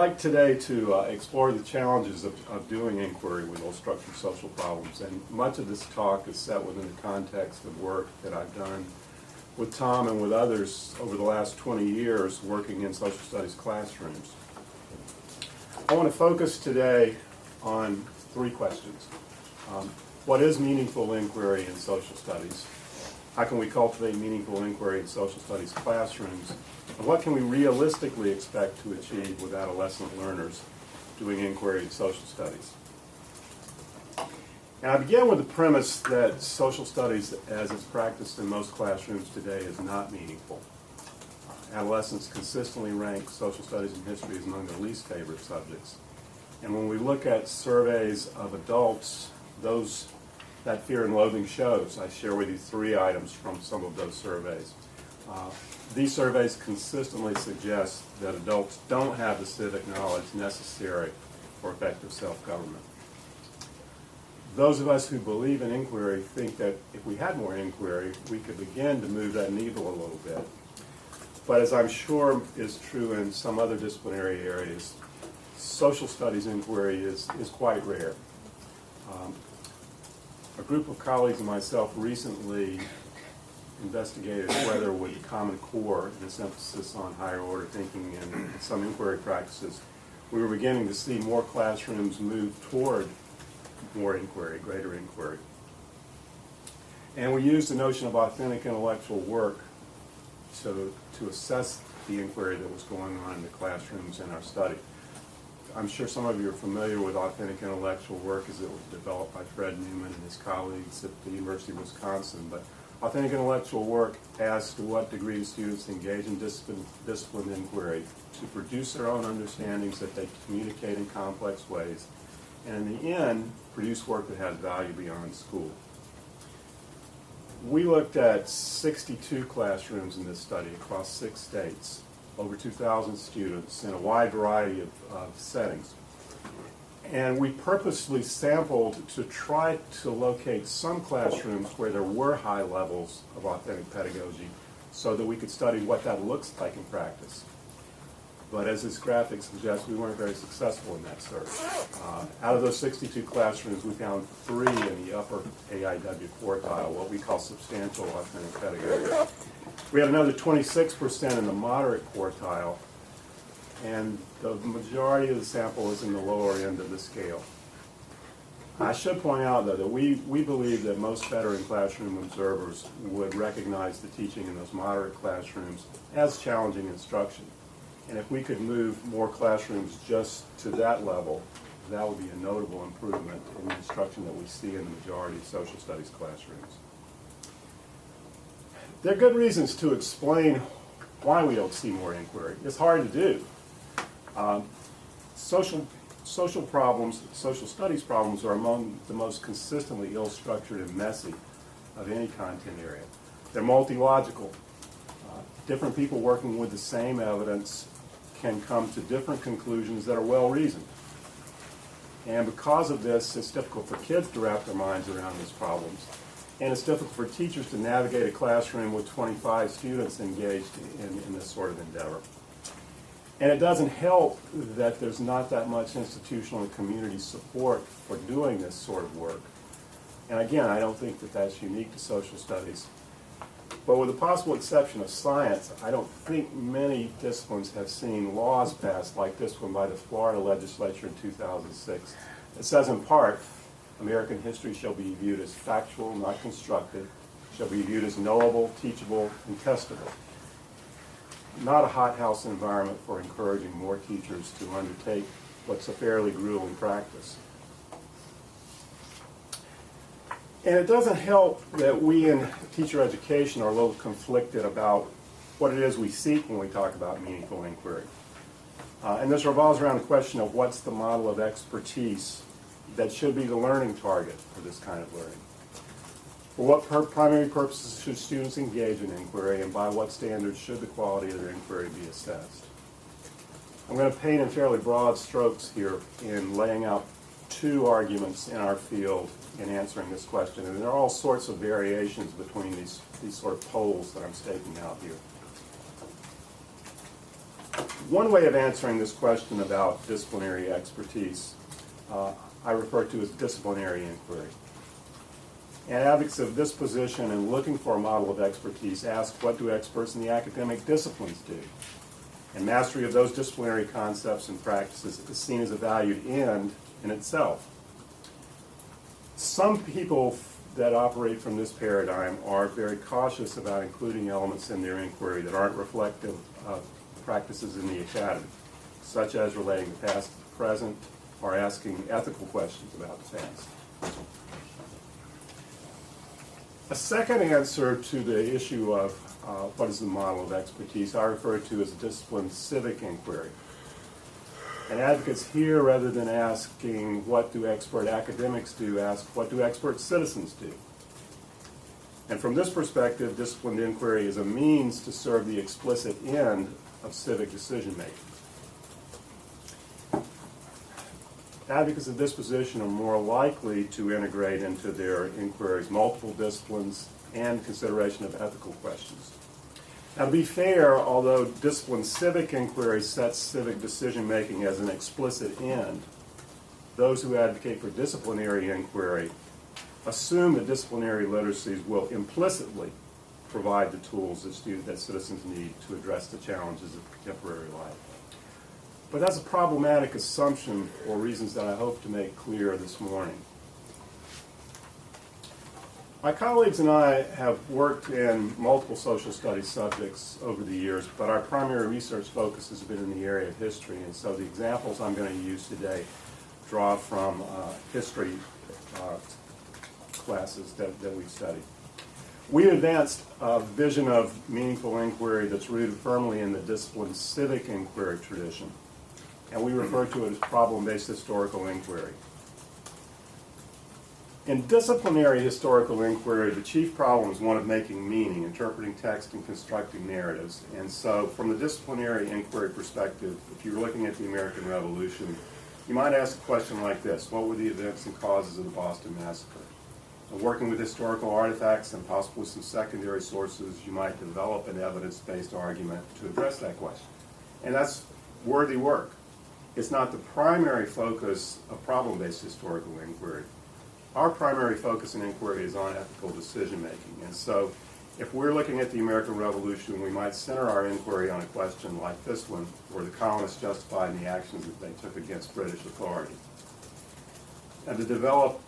like today to explore the challenges of doing inquiry with ill-structured social problems, and much of this talk is set within the context of work that I've done with Tom and with others over the last 20 years working in social studies classrooms. I want to focus today on three questions. What is meaningful inquiry in social studies? How can we cultivate meaningful inquiry in social studies classrooms? And what can we realistically expect to achieve with adolescent learners doing inquiry in social studies? And I begin with the premise that social studies, as it's practiced in most classrooms today, is not meaningful. Adolescents consistently rank social studies and history as among their least favorite subjects. And when we look at surveys of adults, that fear and loathing shows. I share with you three items from some of those surveys. These surveys consistently suggest that adults don't have the civic knowledge necessary for effective self-government. Those of us who believe in inquiry think that if we had more inquiry, we could begin to move that needle a little bit. But as I'm sure is true in some other disciplinary areas, social studies inquiry is quite rare. A group of colleagues and myself recently investigated whether with the Common Core, this emphasis on higher order thinking and some inquiry practices, we were beginning to see more classrooms move toward more inquiry, greater inquiry. And we used the notion of authentic intellectual work to assess the inquiry that was going on in the classrooms in our study. I'm sure some of you are familiar with authentic intellectual work as it was developed by Fred Newman and his colleagues at the University of Wisconsin. But authentic intellectual work asks to what degree do students engage in disciplined inquiry to produce their own understandings that they communicate in complex ways, and in the end, produce work that has value beyond school. We looked at 62 classrooms in this study across 6 states, over 2,000 students in a wide variety of settings. And we purposely sampled to try to locate some classrooms where there were high levels of authentic pedagogy so that we could study what that looks like in practice. But as this graphic suggests, we weren't very successful in that search. Out of those 62 classrooms, we found 3 in the upper AIW quartile, what we call substantial authentic pedagogy. We had another 26% in the moderate quartile, and the majority of the sample is in the lower end of the scale. I should point out, though, that we believe that most veteran classroom observers would recognize the teaching in those moderate classrooms as challenging instruction. And if we could move more classrooms just to that level, that would be a notable improvement in the instruction that we see in the majority of social studies classrooms. There are good reasons to explain why we don't see more inquiry. It's hard to do. Social problems, social studies problems are among the most consistently ill-structured and messy of any content area. They're multi-logical. Different people working with the same evidence can come to different conclusions that are well-reasoned. And because of this, it's difficult for kids to wrap their minds around these problems. And it's difficult for teachers to navigate a classroom with 25 students engaged in this sort of endeavor. And it doesn't help that there's not that much institutional and community support for doing this sort of work. And again, I don't think that that's unique to social studies. But with the possible exception of science, I don't think many disciplines have seen laws passed like this one by the Florida legislature in 2006. It says in part, American history shall be viewed as factual, not constructed, shall be viewed as knowable, teachable, and testable. Not a hothouse environment for encouraging more teachers to undertake what's a fairly grueling practice. And it doesn't help that we in teacher education are a little conflicted about what it is we seek when we talk about meaningful inquiry. And this revolves around the question of what's the model of expertise that should be the learning target for this kind of learning. For what primary purposes should students engage in inquiry, and by what standards should the quality of their inquiry be assessed? I'm going to paint in fairly broad strokes here in laying out 2 arguments in our field in answering this question, and there are all sorts of variations between these sort of poles that I'm staking out here. One way of answering this question about disciplinary expertise I refer to as disciplinary inquiry. And advocates of this position and looking for a model of expertise ask, what do experts in the academic disciplines do? And mastery of those disciplinary concepts and practices is seen as a valued end in itself. Some people that operate from this paradigm are very cautious about including elements in their inquiry that aren't reflective of practices in the academy, such as relating the past to the present or asking ethical questions about the past. A second answer to the issue of what is the model of expertise I refer to as a discipline civic inquiry. And advocates here, rather than asking what do expert academics do, ask what do expert citizens do. And from this perspective, disciplined inquiry is a means to serve the explicit end of civic decision making. Advocates of this position are more likely to integrate into their inquiries multiple disciplines and consideration of ethical questions. Now, to be fair, although disciplined civic inquiry sets civic decision-making as an explicit end, those who advocate for disciplinary inquiry assume that disciplinary literacies will implicitly provide the tools that citizens need to address the challenges of contemporary life. But that's a problematic assumption for reasons that I hope to make clear this morning. My colleagues and I have worked in multiple social studies subjects over the years, but our primary research focus has been in the area of history, and so the examples I'm going to use today draw from history classes that we've studied. We advanced a vision of meaningful inquiry that's rooted firmly in the discipline civic inquiry tradition, and we refer to it as problem-based historical inquiry. In disciplinary historical inquiry, the chief problem is one of making meaning, interpreting text and constructing narratives. And so from the disciplinary inquiry perspective, if you're looking at the American Revolution, you might ask a question like this: what were the events and causes of the Boston Massacre? And working with historical artifacts and possibly some secondary sources, you might develop an evidence-based argument to address that question. And that's worthy work. It's not the primary focus of problem-based historical inquiry. Our primary focus in inquiry is on ethical decision-making. And so if we're looking at the American Revolution, we might center our inquiry on a question like this one, where the colonists justified the actions that they took against British authority. And to develop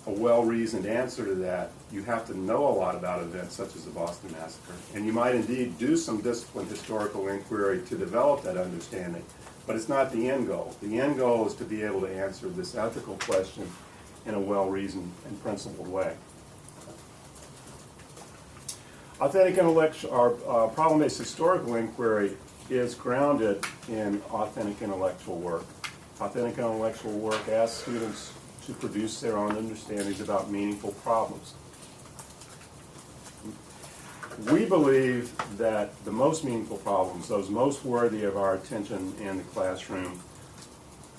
a well-reasoned answer to that, you have to know a lot about events such as the Boston Massacre. And you might indeed do some disciplined historical inquiry to develop that understanding, but it's not the end goal. The end goal is to be able to answer this ethical question in a well-reasoned and principled way. Authentic intellectual, or problem-based historical inquiry is grounded in authentic intellectual work. Authentic intellectual work asks students to produce their own understandings about meaningful problems. We believe that the most meaningful problems, those most worthy of our attention in the classroom,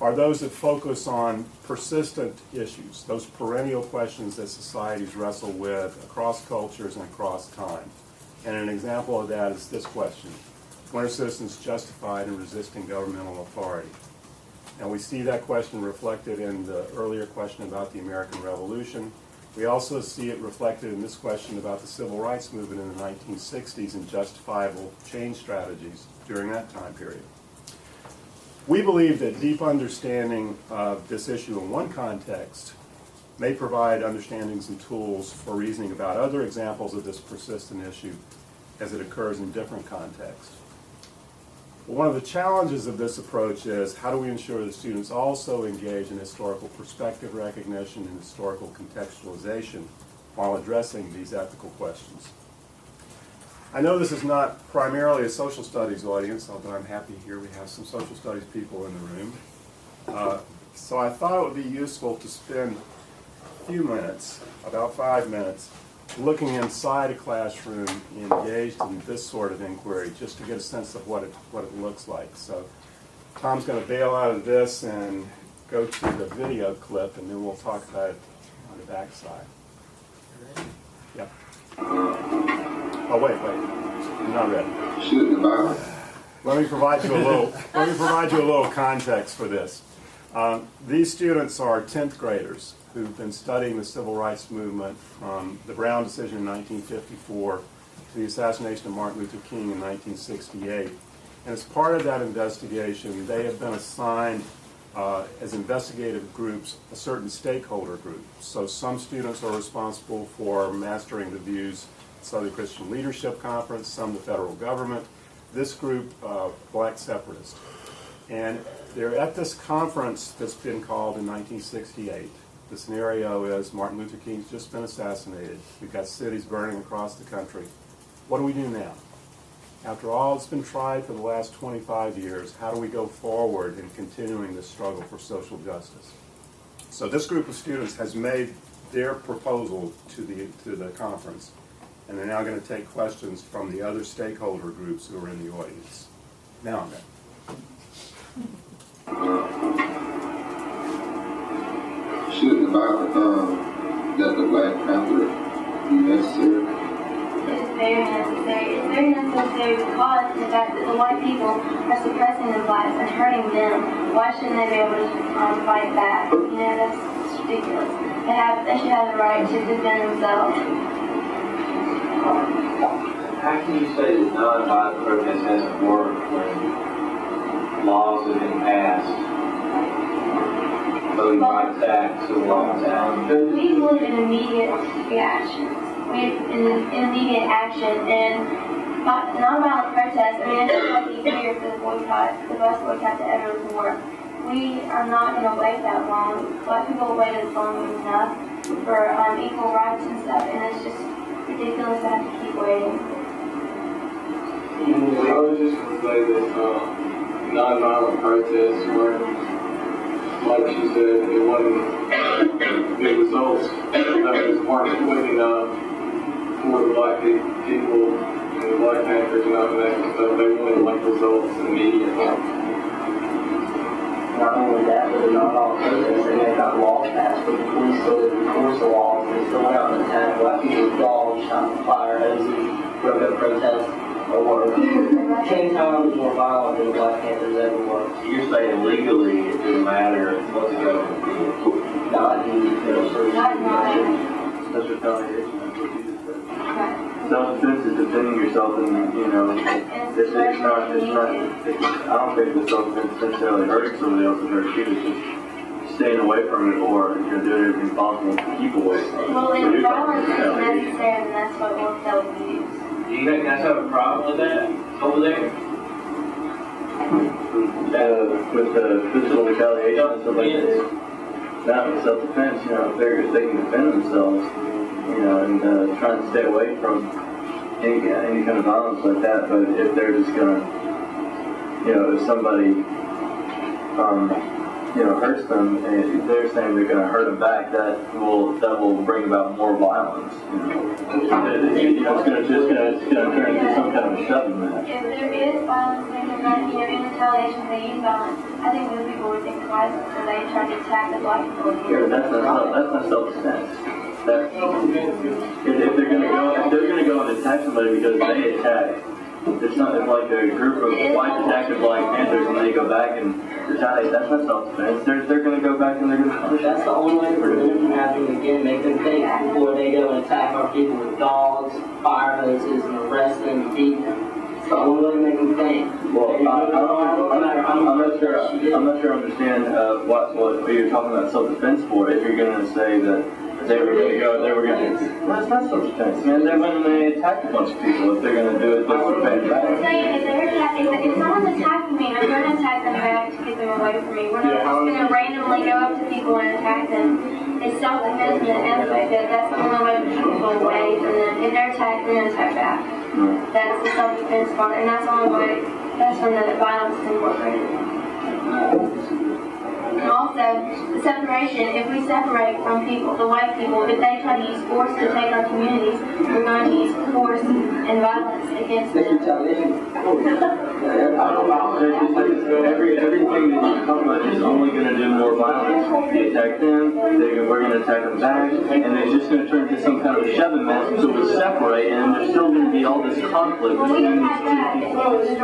are those that focus on persistent issues, those perennial questions that societies wrestle with across cultures and across time. And an example of that is this question: when are citizens justified in resisting governmental authority? And we see that question reflected in the earlier question about the American Revolution. We also see it reflected in this question about the civil rights movement in the 1960s and justifiable change strategies during that time period. We believe that deep understanding of this issue in one context may provide understandings and tools for reasoning about other examples of this persistent issue as it occurs in different contexts. But one of the challenges of this approach is, how do we ensure that students also engage in historical perspective recognition and historical contextualization while addressing these ethical questions? I know this is not primarily a social studies audience, although I'm happy here we have some social studies people in the room. So I thought it would be useful to spend a few minutes, about 5 minutes, looking inside a classroom engaged in this sort of inquiry, just to get a sense of what it looks like. So Tom's going to bail out of this and go to the video clip, and then we'll talk about it on the back side. Ready? Yeah. Oh, wait. You're not ready. Shooting the Bible. Let me provide you a little context for this. These students are 10th graders who've been studying the civil rights movement from the Brown decision in 1954 to the assassination of Martin Luther King in 1968. And as part of that investigation, they have been assigned as investigative groups a certain stakeholder group. So some students are responsible for mastering the views of Southern Christian Leadership Conference, some the federal government, this group, Black Separatists. And they're at this conference that's been called in 1968. The scenario is Martin Luther King's just been assassinated. We've got cities burning across the country. What do we do now? After all that's been tried for the last 25 years, how do we go forward in continuing this struggle for social justice? So this group of students has made their proposal to the conference, and they're now going to take questions from the other stakeholder groups who are in the audience. Now I'm Should the violence that the Black Panther be necessary? It's very necessary. It's very necessary because the fact that the white people are suppressing the blacks and hurting them. Why shouldn't they be able to fight back? You know, that's ridiculous. They should have the right to defend themselves. How can you say that nonviolent protest hasn't worked when laws have been passed? Voting Rights Act, Civil Rights Act. We believe in immediate reactions. We in immediate action, and nonviolent protest. I mean, it's just like the year for the boycott, the bus boycott to Edward War. We are not going to wait that long. Black people waited long enough for equal rights and stuff, and it's just ridiculous to have to keep waiting. I was just going to say that nonviolent protests were, like she said, it wasn't good results. It weren't quick enough for the black people and the Black Panthers and all that stuff. They wanted like results immediately. Not only that, but not all protests, they got laws passed, but the police still didn't enforce the laws. They still went out and attacked black people with dogs, shot with fire hoses, broke up protests, or 10 times more violent than the Black Panthers ever were. You're saying legally it doesn't matter what the government did? Not in That's what Tony is. Self-defense is defending yourself, and it's not. I don't think the self-defense necessarily hurts somebody else, it hurts you. It's just staying away from it, or doing everything possible to keep away from it. Well, if violence is necessary, then that's what they'll use. Do you think guys have a problem with that over there? With the physical retaliation and stuff like that. Not with self-defense, if they can defend themselves, and trying to stay away from any kind of violence like that. But if they're just gonna, if somebody, hurts them, and if they're saying they're gonna hurt them back, that will bring about more violence. It's gonna turn into some kind of a shoving match. If there is violence, in retaliation, they use violence. I think those people would think twice before they try to attack the black people. Yeah, that's not self-defense. If they're gonna go and attack somebody because they attack, it's not like a group of white attack the Black Panthers and they go back and retaliate. That's not self-defense. They're gonna go back and they're gonna punish. That's the only way to prevent it from happening again. Make them think before they go and attack our people with dogs, fire hoses, and arrest them and beat them. It's the only way to make them think. Well, I'm not sure I understand what you're talking about self-defense for. If you're gonna say that they were going to go, well, it's not self-defense, man. They're when they attack a bunch of people. If they're going to do it, just to pay back. I'm saying if someone's attacking me, I'm going to attack them back to get them away from me. We're not just going to randomly go up to people and attack them. It's self-defense in the end of it. That's the only way to keep people away from them. If they're attacked, they're going to attack back. That's the self-defense part, and that's the only way. That's when the violence is incorporated. And also, the separation, if we separate from people, the white people, if they try to use force to take our communities, we're going to use force and violence against them. Everything that you talk about is only going to do more violence. You attack them, we're going to attack them back, and it's just going to turn into some kind of a shoving match until we separate, and there's still going to be all this conflict between these two people. It's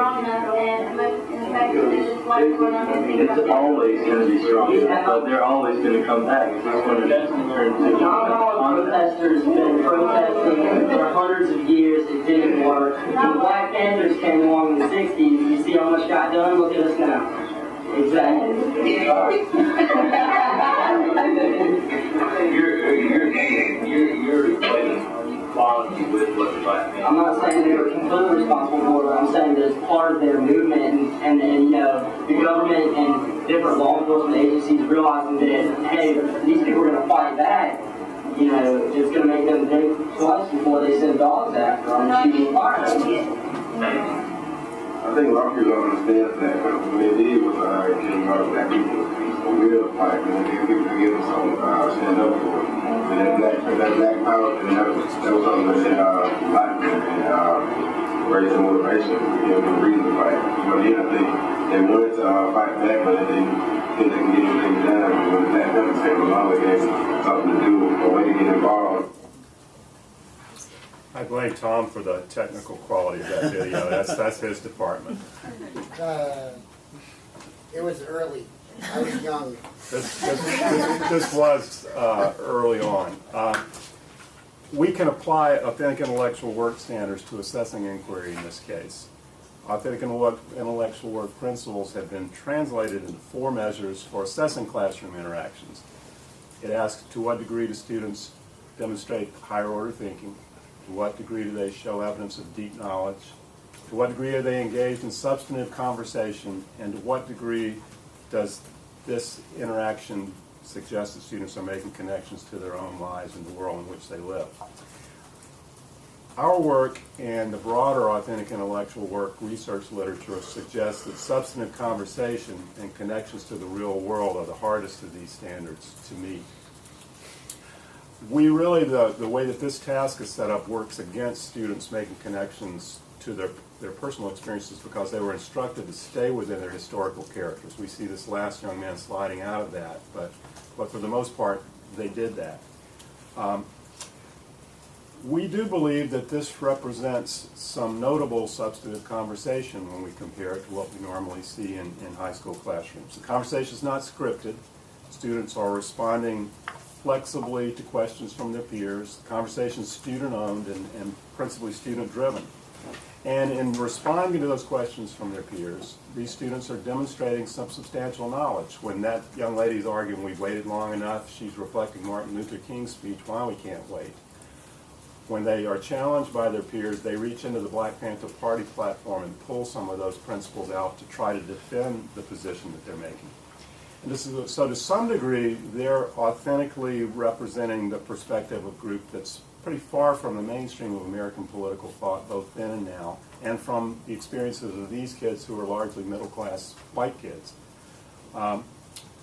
always going to be strong, but they're always going to come back. It's just going to turn into Not all protesters have been protesting for hundreds of years. It didn't work. When the Black Panthers came along in the 60s, you see how much got done? Look at us now. Exactly. You're equating equality with what the Black Panthers. I'm not saying they were completely responsible for it. I'm saying that it's part of their movement, and you know, the government and different law enforcement agencies realizing that, hey, these people are going to fight back. You know, it's going to make them think twice before they send dogs after them and shoot fire. I think a lot of people don't understand that, but what they did was getting a lot of black people a real fight, and they give them something stand up for. And that black power, and that was something that they liked and raised the motivation to give them a reason to fight. But yeah, they wanted to fight back, but they didn't think they can get anything done. When the Black Panthers came along, they gave them something to do, a way to get involved. I blame Tom for the technical quality of that video. That's his department. It was early. I was young. This was early on. We can apply authentic intellectual work standards to assessing inquiry in this case. Authentic intellectual work principles have been translated into 4 measures for assessing classroom interactions. It asks, to what degree do students demonstrate higher order thinking? To what degree do they show evidence of deep knowledge? To what degree are they engaged in substantive conversation? And to what degree does this interaction suggest that students are making connections to their own lives and the world in which they live? Our work and the broader authentic intellectual work research literature suggests that substantive conversation and connections to the real world are the hardest of these standards to meet. We really, the way that this task is set up works against students making connections to their personal experiences because they were instructed to stay within their historical characters. We see this last young man sliding out of that, but for the most part, they did that. We do believe that this represents some notable substantive conversation when we compare it to what we normally see in high school classrooms. The conversation is not scripted. Students are responding flexibly to questions from their peers. The conversation is student-owned and principally student-driven. And in responding to those questions from their peers, these students are demonstrating some substantial knowledge. When that young lady is arguing, we've waited long enough, she's reflecting Martin Luther King's speech, why we can't wait. When they are challenged by their peers, they reach into the Black Panther Party platform and pull some of those principles out to try to defend the position that they're making. And this is, so to some degree, they're authentically representing the perspective of a group that's pretty far from the mainstream of American political thought, both then and now, and from the experiences of these kids who are largely middle-class white kids.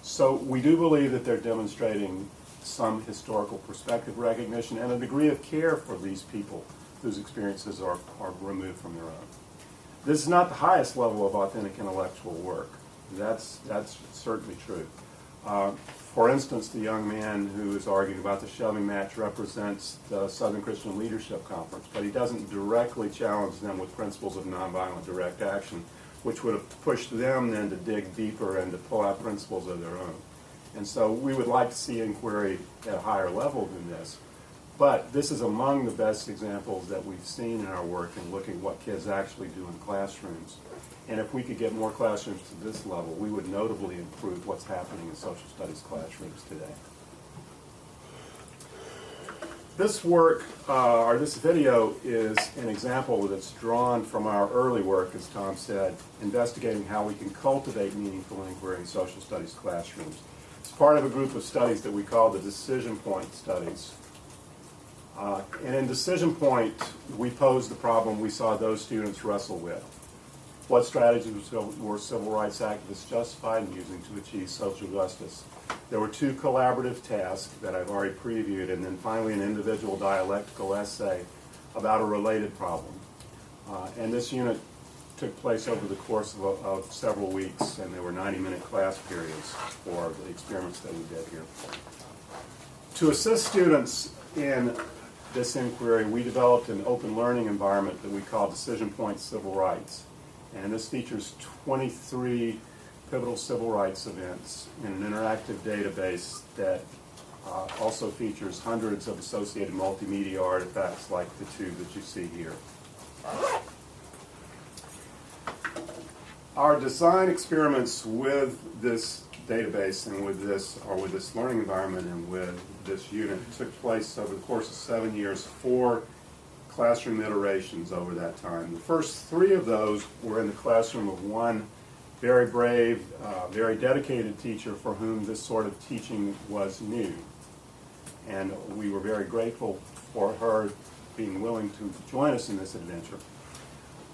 So we do believe that they're demonstrating some historical perspective recognition and a degree of care for these people whose experiences are removed from their own. This is not the highest level of authentic intellectual work. That's certainly true. For instance, the young man who is arguing about the shoving match represents the Southern Christian Leadership Conference, but he doesn't directly challenge them with principles of nonviolent direct action, which would have pushed them then to dig deeper and to pull out principles of their own. And so we would like to see inquiry at a higher level than this. But this is among the best examples that we've seen in our work in looking at what kids actually do in classrooms. And if we could get more classrooms to this level, we would notably improve what's happening in social studies classrooms today. This work, or this video, is an example that's drawn from our early work, as Tom said, investigating how we can cultivate meaningful inquiry in social studies classrooms. It's part of a group of studies that we call the decision point studies. And in decision point, we posed the problem we saw those students wrestle with. What strategies were civil rights activists justified in using to achieve social justice? There were 2 collaborative tasks that I've already previewed, and then finally an individual dialectical essay about a related problem. And this unit took place over the course of several weeks, and there were 90-minute class periods for the experiments that we did here. To assist students in this inquiry, we developed an open learning environment that we call Decision Point Civil Rights. And this features 23 pivotal civil rights events in an interactive database that also features hundreds of associated multimedia artifacts like the two that you see here. Our design experiments with this database and with this learning environment and with this unit took place over the course of 7 years, 4 classroom iterations over that time. The first 3 of those were in the classroom of one very brave, very dedicated teacher for whom this sort of teaching was new. And we were very grateful for her being willing to join us in this adventure.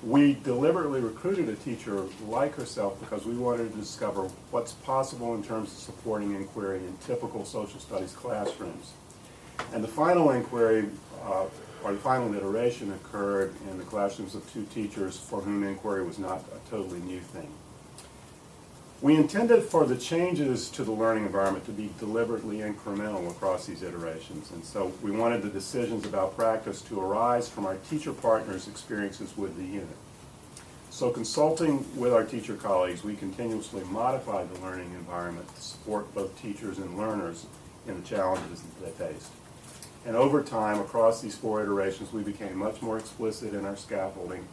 We deliberately recruited a teacher like herself because we wanted to discover what's possible in terms of supporting inquiry in typical social studies classrooms. And the final inquiry, or the final iteration, occurred in the classrooms of 2 teachers for whom inquiry was not a totally new thing. We intended for the changes to the learning environment to be deliberately incremental across these iterations, and so we wanted the decisions about practice to arise from our teacher partners' experiences with the unit. So consulting with our teacher colleagues, we continuously modified the learning environment to support both teachers and learners in the challenges that they faced. And over time, across these 4 iterations, we became much more explicit in our scaffolding,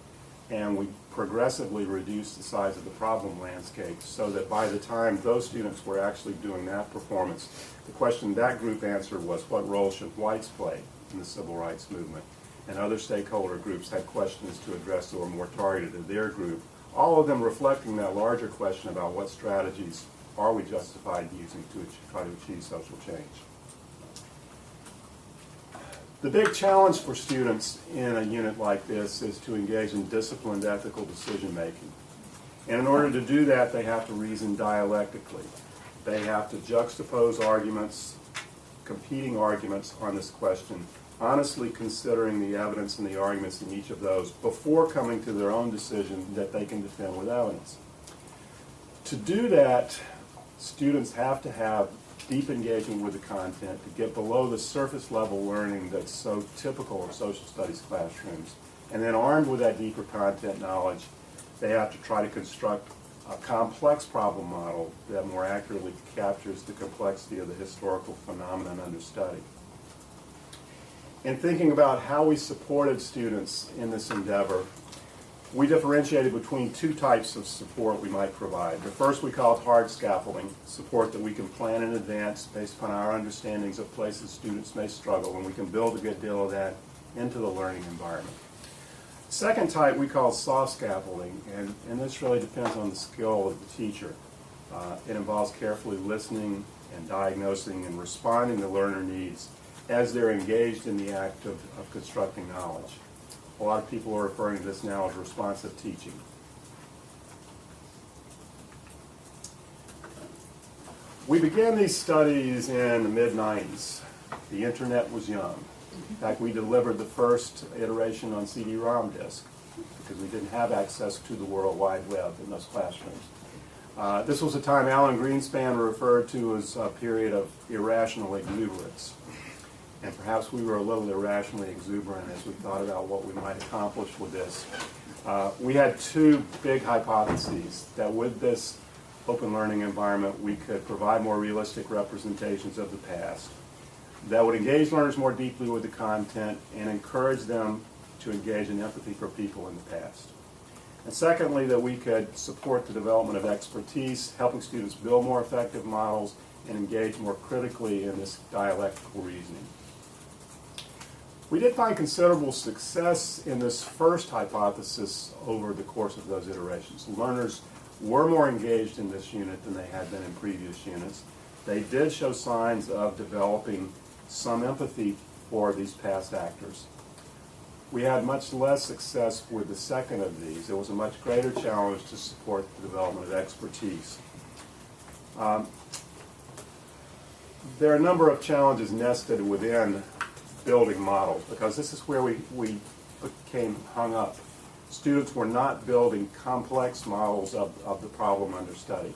and we progressively reduced the size of the problem landscape so that by the time those students were actually doing that performance, the question that group answered was, what role should whites play in the civil rights movement? And other stakeholder groups had questions to address that were more targeted to their group, all of them reflecting that larger question about what strategies are we justified using to try to achieve social change. The big challenge for students in a unit like this is to engage in disciplined ethical decision making. And in order to do that, they have to reason dialectically. They have to juxtapose arguments, competing arguments on this question, honestly considering the evidence and the arguments in each of those before coming to their own decision that they can defend with evidence. To do that, students have to have deep engagement with the content to get below the surface level learning that's so typical of social studies classrooms. And then armed with that deeper content knowledge, they have to try to construct a complex problem model that more accurately captures the complexity of the historical phenomenon under study. In thinking about how we supported students in this endeavor, we differentiated between 2 types of support we might provide. The first we called hard scaffolding, support that we can plan in advance based upon our understandings of places students may struggle, and we can build a good deal of that into the learning environment. Second type we call soft scaffolding, and this really depends on the skill of the teacher. It involves carefully listening and diagnosing and responding to learner needs as they're engaged in the act of constructing knowledge. A lot of people are referring to this now as responsive teaching. We began these studies in the mid-90s. The internet was young. In fact, we delivered the first iteration on CD-ROM disk because we didn't have access to the World Wide Web in those classrooms. This was a time Alan Greenspan referred to as a period of irrational exuberance. And perhaps we were a little irrationally exuberant as we thought about what we might accomplish with this. We had 2 big hypotheses, that with this open learning environment we could provide more realistic representations of the past, that would engage learners more deeply with the content and encourage them to engage in empathy for people in the past. And secondly, that we could support the development of expertise, helping students build more effective models and engage more critically in this dialectical reasoning. We did find considerable success in this first hypothesis over the course of those iterations. Learners were more engaged in this unit than they had been in previous units. They did show signs of developing some empathy for these past actors. We had much less success with the second of these. It was a much greater challenge to support the development of expertise. There are a number of challenges nested within building models, because this is where we became hung up. Students were not building complex models of the problem under study.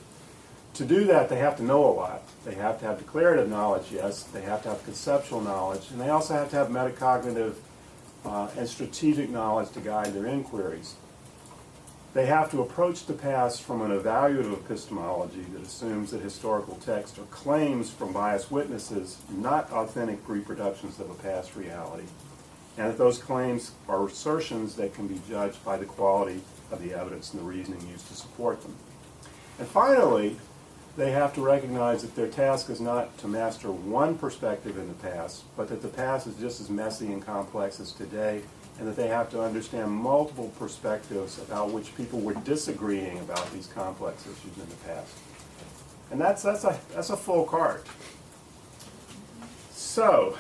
To do that, they have to know a lot. They have to have declarative knowledge, yes. They have to have conceptual knowledge. And they also have to have metacognitive and strategic knowledge to guide their inquiries. They have to approach the past from an evaluative epistemology that assumes that historical text are claims from biased witnesses, not authentic reproductions of a past reality, and that those claims are assertions that can be judged by the quality of the evidence and the reasoning used to support them. And finally, they have to recognize that their task is not to master one perspective in the past, but that the past is just as messy and complex as today, and that they have to understand multiple perspectives about which people were disagreeing about these complex issues in the past. And that's a full cart. So,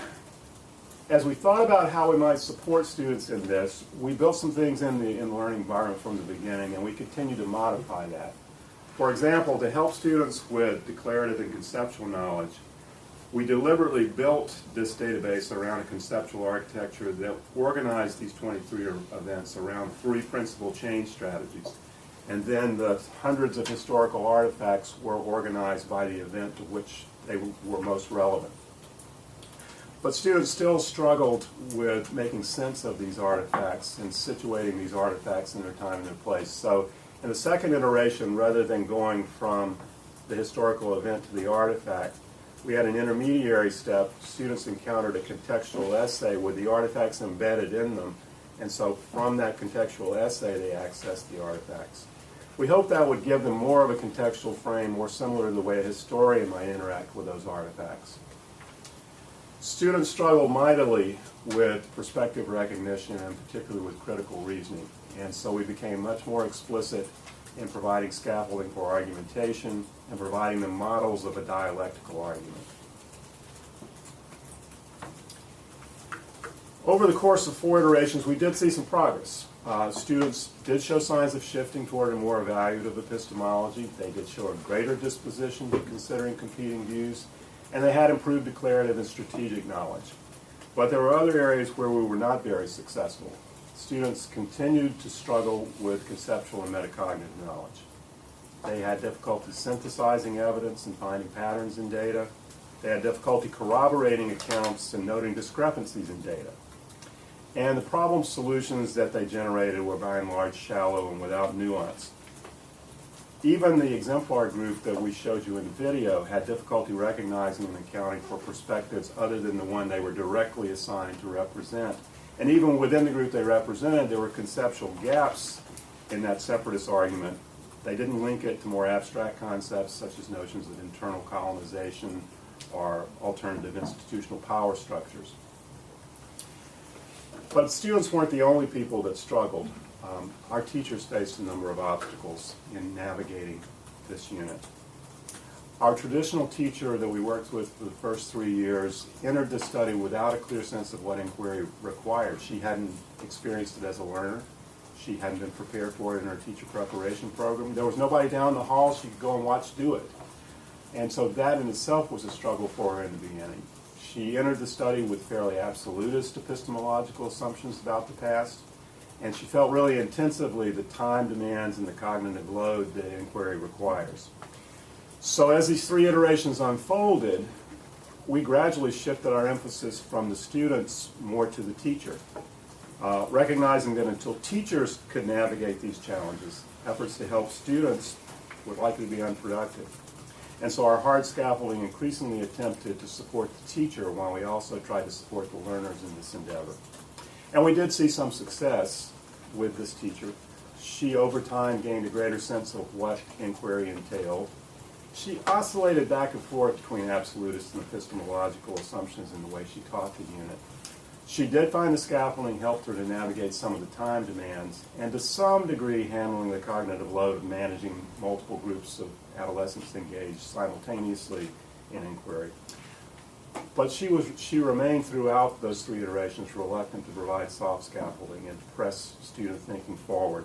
as we thought about how we might support students in this, we built some things in the learning environment from the beginning, and we continue to modify that. For example, to help students with declarative and conceptual knowledge, we deliberately built this database around a conceptual architecture that organized these 23 events around 3 principal change strategies. And then the hundreds of historical artifacts were organized by the event to which they were most relevant. But students still struggled with making sense of these artifacts and situating these artifacts in their time and their place. So in the second iteration, rather than going from the historical event to the artifact, we had an intermediary step. Students encountered a contextual essay with the artifacts embedded in them, and so from that contextual essay they accessed the artifacts. We hope that would give them more of a contextual frame, more similar to the way a historian might interact with those artifacts. Students struggle mightily with perspective recognition and particularly with critical reasoning, and so we became much more explicit in providing scaffolding for argumentation and providing them models of a dialectical argument. Over the course of 4 iterations, we did see some progress. Students did show signs of shifting toward a more evaluative epistemology. They did show a greater disposition to considering competing views, and they had improved declarative and strategic knowledge. But there were other areas where we were not very successful. Students continued to struggle with conceptual and metacognitive knowledge. They had difficulty synthesizing evidence and finding patterns in data. They had difficulty corroborating accounts and noting discrepancies in data. And the problem solutions that they generated were by and large shallow and without nuance. Even the exemplar group that we showed you in the video had difficulty recognizing and accounting for perspectives other than the one they were directly assigned to represent. And even within the group they represented, there were conceptual gaps in that separatist argument. They didn't link it to more abstract concepts such as notions of internal colonization or alternative institutional power structures. But students weren't the only people that struggled. Our teachers faced a number of obstacles in navigating this unit. Our traditional teacher that we worked with for the first 3 years entered the study without a clear sense of what inquiry required. She hadn't experienced it as a learner. She hadn't been prepared for it in her teacher preparation program. There was nobody down the hall she could go and watch do it. And so that in itself was a struggle for her in the beginning. She entered the study with fairly absolutist epistemological assumptions about the past, and she felt really intensively the time demands and the cognitive load that inquiry requires. So as these 3 iterations unfolded, we gradually shifted our emphasis from the students more to the teacher, recognizing that until teachers could navigate these challenges, efforts to help students would likely be unproductive. And so our hard scaffolding increasingly attempted to support the teacher while we also tried to support the learners in this endeavor. And we did see some success with this teacher. She, over time, gained a greater sense of what inquiry entailed. She oscillated back and forth between absolutist and epistemological assumptions in the way she taught the unit. She did find the scaffolding helped her to navigate some of the time demands and to some degree handling the cognitive load of managing multiple groups of adolescents engaged simultaneously in inquiry. But she remained throughout those 3 iterations reluctant to provide soft scaffolding and to press student thinking forward.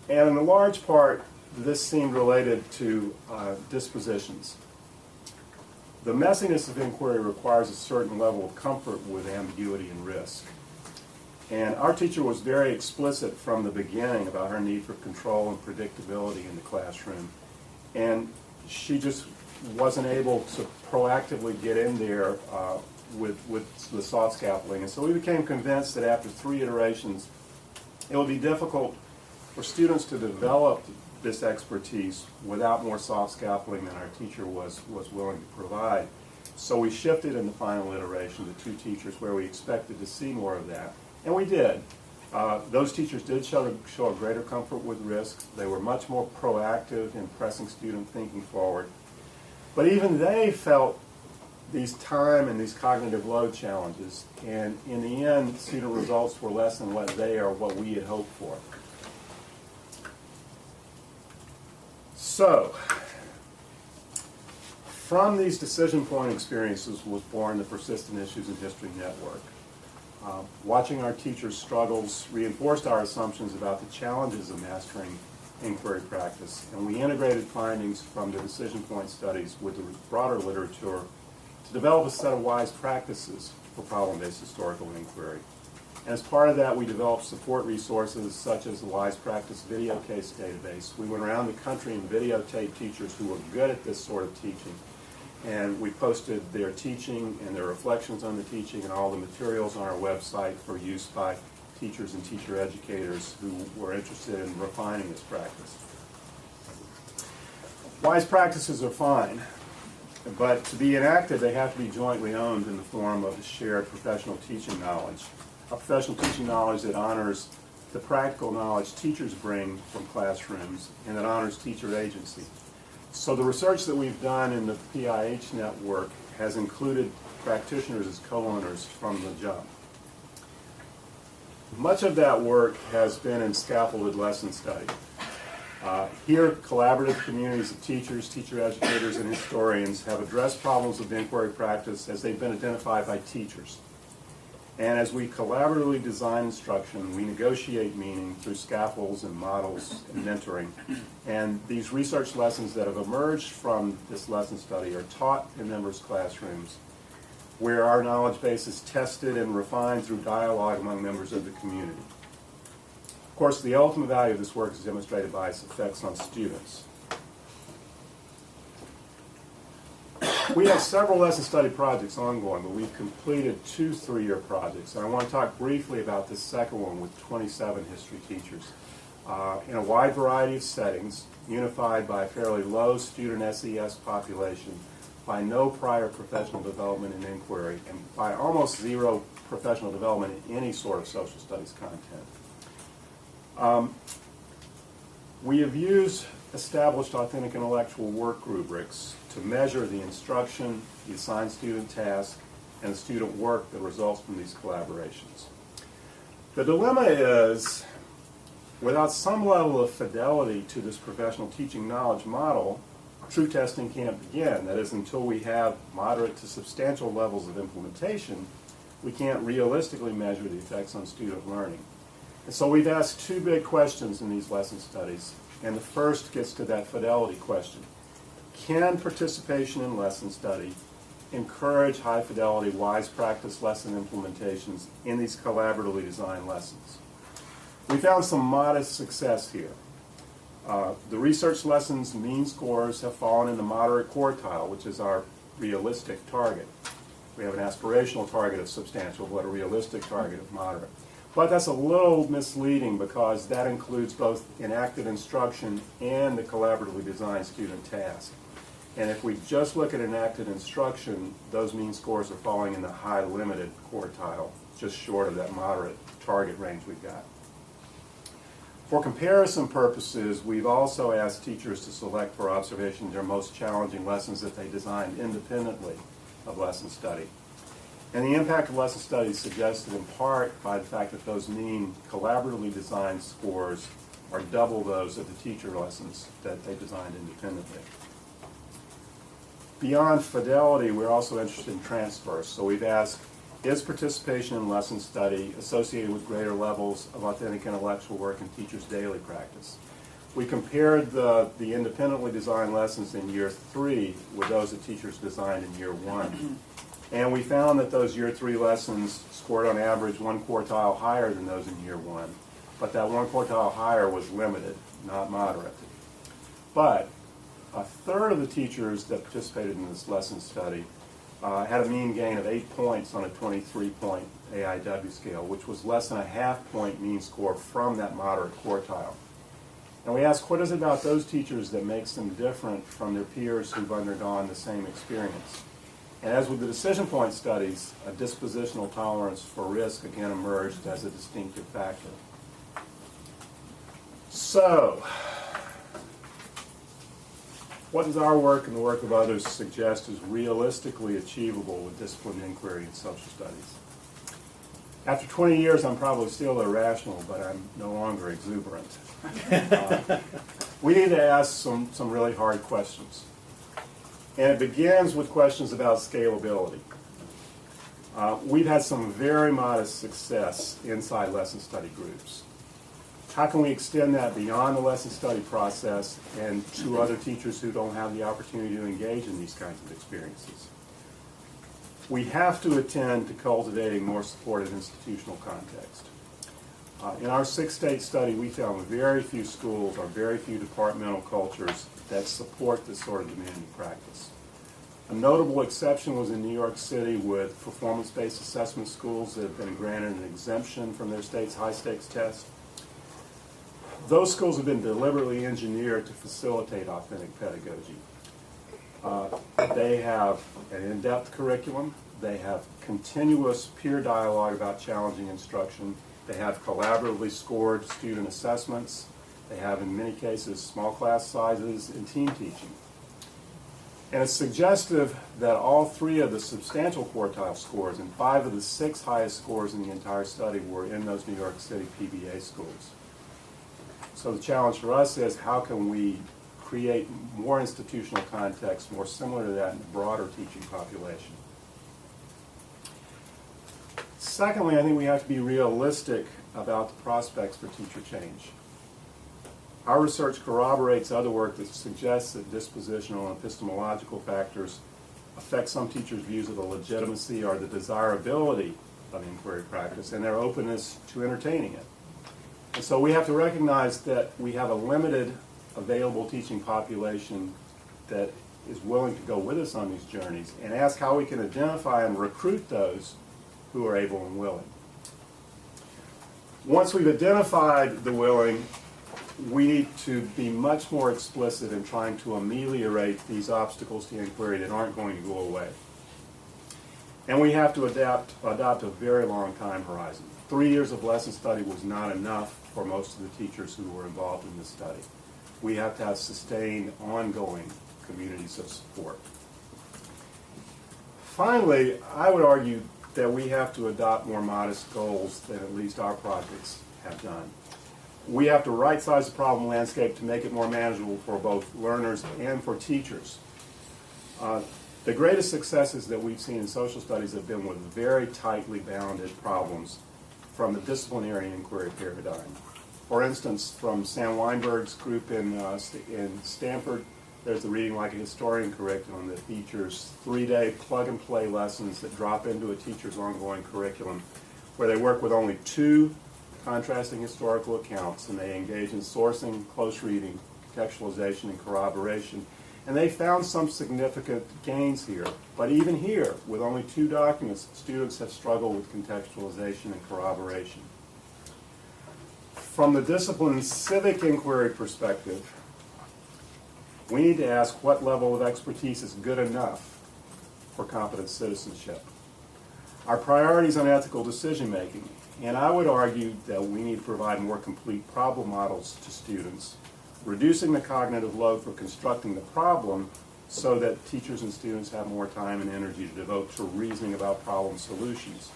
And in a large part, this seemed related to dispositions. The messiness of inquiry requires a certain level of comfort with ambiguity and risk. And our teacher was very explicit from the beginning about her need for control and predictability in the classroom. And she just wasn't able to proactively get in there with the soft scaffolding. And so we became convinced that after 3 iterations, it would be difficult for students to develop this expertise without more soft scaffolding than our teacher was willing to provide. So we shifted in the final iteration to 2 teachers where we expected to see more of that. And we did. Those teachers did show a greater comfort with risk. They were much more proactive in pressing student thinking forward. But even they felt these time and these cognitive load challenges, and in the end, student results were less than what they or what we had hoped for. So, from these decision point experiences was born the Persistent Issues in History Network. Watching our teachers' struggles reinforced our assumptions about the challenges of mastering inquiry practice, and we integrated findings from the decision point studies with the broader literature to develop a set of wise practices for problem-based historical inquiry. And as part of that, we developed support resources such as the Wise Practice Video Case Database. We went around the country and videotaped teachers who were good at this sort of teaching. And we posted their teaching and their reflections on the teaching and all the materials on our website for use by teachers and teacher educators who were interested in refining this practice. Wise practices are fine, but to be enacted, they have to be jointly owned in the form of a shared professional teaching knowledge. A professional teaching knowledge that honors the practical knowledge teachers bring from classrooms and that honors teacher agency. So the research that we've done in the PIH network has included practitioners as co-owners from the jump. Much of that work has been in scaffolded lesson study. Here, collaborative communities of teachers, teacher educators, and historians have addressed problems of inquiry practice as they've been identified by teachers. And as we collaboratively design instruction, we negotiate meaning through scaffolds and models and mentoring. And these research lessons that have emerged from this lesson study are taught in members' classrooms, where our knowledge base is tested and refined through dialogue among members of the community. Of course, the ultimate value of this work is demonstrated by its effects on students. We have several lesson study projects ongoing, but we've completed 2 3-year projects. And I want to talk briefly about this second one with 27 history teachers. In a wide variety of settings, unified by a fairly low student SES population, by no prior professional development in inquiry, and by almost 0 professional development in any sort of social studies content. We have used established authentic intellectual work rubrics to measure the instruction, the assigned student task, and the student work that results from these collaborations. The dilemma is, without some level of fidelity to this professional teaching knowledge model, true testing can't begin. That is, until we have moderate to substantial levels of implementation, we can't realistically measure the effects on student learning. And so we've asked 2 big questions in these lesson studies, and the first gets to that fidelity question. Can participation in lesson study encourage high-fidelity, wise practice lesson implementations in these collaboratively designed lessons? We found some modest success here. The research lessons' mean scores have fallen in the moderate quartile, which is our realistic target. We have an aspirational target of substantial, but a realistic target of moderate. But that's a little misleading because that includes both enacted instruction and the collaboratively designed student task. And if we just look at enacted instruction, those mean scores are falling in the high limited quartile, just short of that moderate target range we've got. For comparison purposes, we've also asked teachers to select for observation their most challenging lessons that they designed independently of lesson study. And the impact of lesson study is suggested in part by the fact that those mean collaboratively designed scores are double those of the teacher lessons that they designed independently. Beyond fidelity, we're also interested in transfer. So we've asked, is participation in lesson study associated with greater levels of authentic intellectual work in teachers' daily practice? We compared the independently designed lessons in year 3 with those that teachers designed in year 1. And we found that those year 3 lessons scored on average 1 quartile higher than those in year 1. But that 1 quartile higher was limited, not moderate. But a third of the teachers that participated in this lesson study had a mean gain of 8 points on a 23-point AIW scale, which was less than a half-point mean score from that moderate quartile. And we asked, what is it about those teachers that makes them different from their peers who've undergone the same experience? And as with the decision point studies, a dispositional tolerance for risk again emerged as a distinctive factor. So, what does our work and the work of others suggest is realistically achievable with disciplinary inquiry and social studies? After 20 years, I'm probably still irrational, but I'm no longer exuberant. We need to ask some really hard questions. And it begins with questions about scalability. We've had some very modest success inside lesson study groups. How can we extend that beyond the lesson study process and to other teachers who don't have the opportunity to engage in these kinds of experiences? We have to attend to cultivating more supportive institutional context. In our 6-state study, we found very few schools or very few departmental cultures that support this sort of demanding practice. A notable exception was in New York City with performance-based assessment schools that have been granted an exemption from their state's high-stakes test. Those schools have been deliberately engineered to facilitate authentic pedagogy. They have an in-depth curriculum. They have continuous peer dialogue about challenging instruction. They have collaboratively scored student assessments. They have, in many cases, small class sizes and team teaching. And it's suggestive that all 3 of the substantial quartile scores and 5 of the 6 highest scores in the entire study were in those New York City PBA schools. So the challenge for us is how can we create more institutional context more similar to that in the broader teaching population. Secondly, I think we have to be realistic about the prospects for teacher change. Our research corroborates other work that suggests that dispositional and epistemological factors affect some teachers' views of the legitimacy or the desirability of inquiry practice and their openness to entertaining it. And so we have to recognize that we have a limited available teaching population that is willing to go with us on these journeys and ask how we can identify and recruit those who are able and willing. Once we've identified the willing, we need to be much more explicit in trying to ameliorate these obstacles to inquiry that aren't going to go away. And we have to adopt a very long time horizon. 3 years of lesson study was not enough for most of the teachers who were involved in this study. We have to have sustained, ongoing communities of support. Finally, I would argue that we have to adopt more modest goals than at least our projects have done. We have to right-size the problem landscape to make it more manageable for both learners and for teachers. The greatest successes that we've seen in social studies have been with very tightly bounded problems from the disciplinary inquiry paradigm. For instance, from Sam Weinberg's group in Stanford, there's the Reading Like a Historian curriculum that features 3-day plug-and-play lessons that drop into a teacher's ongoing curriculum, where they work with only 2 contrasting historical accounts, and they engage in sourcing, close reading, contextualization, and corroboration. And they found some significant gains here. But even here, with only 2 documents, students have struggled with contextualization and corroboration. From the discipline's civic inquiry perspective, we need to ask what level of expertise is good enough for competent citizenship. Our priorities on ethical decision making, and I would argue that we need to provide more complete problem models to students, reducing the cognitive load for constructing the problem so that teachers and students have more time and energy to devote to reasoning about problem solutions.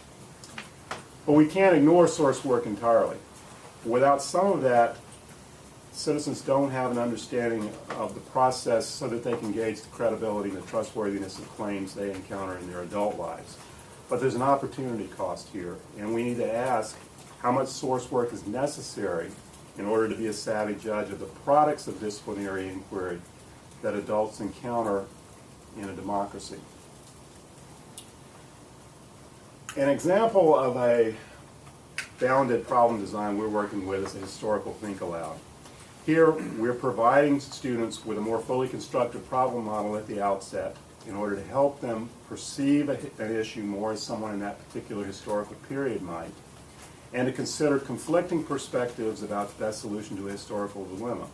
But we can't ignore source work entirely. Without some of that, citizens don't have an understanding of the process so that they can gauge the credibility and the trustworthiness of claims they encounter in their adult lives. But there's an opportunity cost here, and we need to ask how much source work is necessary in order to be a savvy judge of the products of disciplinary inquiry that adults encounter in a democracy. An example of a bounded problem design we're working with is a historical think aloud. Here, we're providing students with a more fully constructed problem model at the outset in order to help them perceive an issue more as someone in that particular historical period might, and to consider conflicting perspectives about the best solution to a historical dilemma.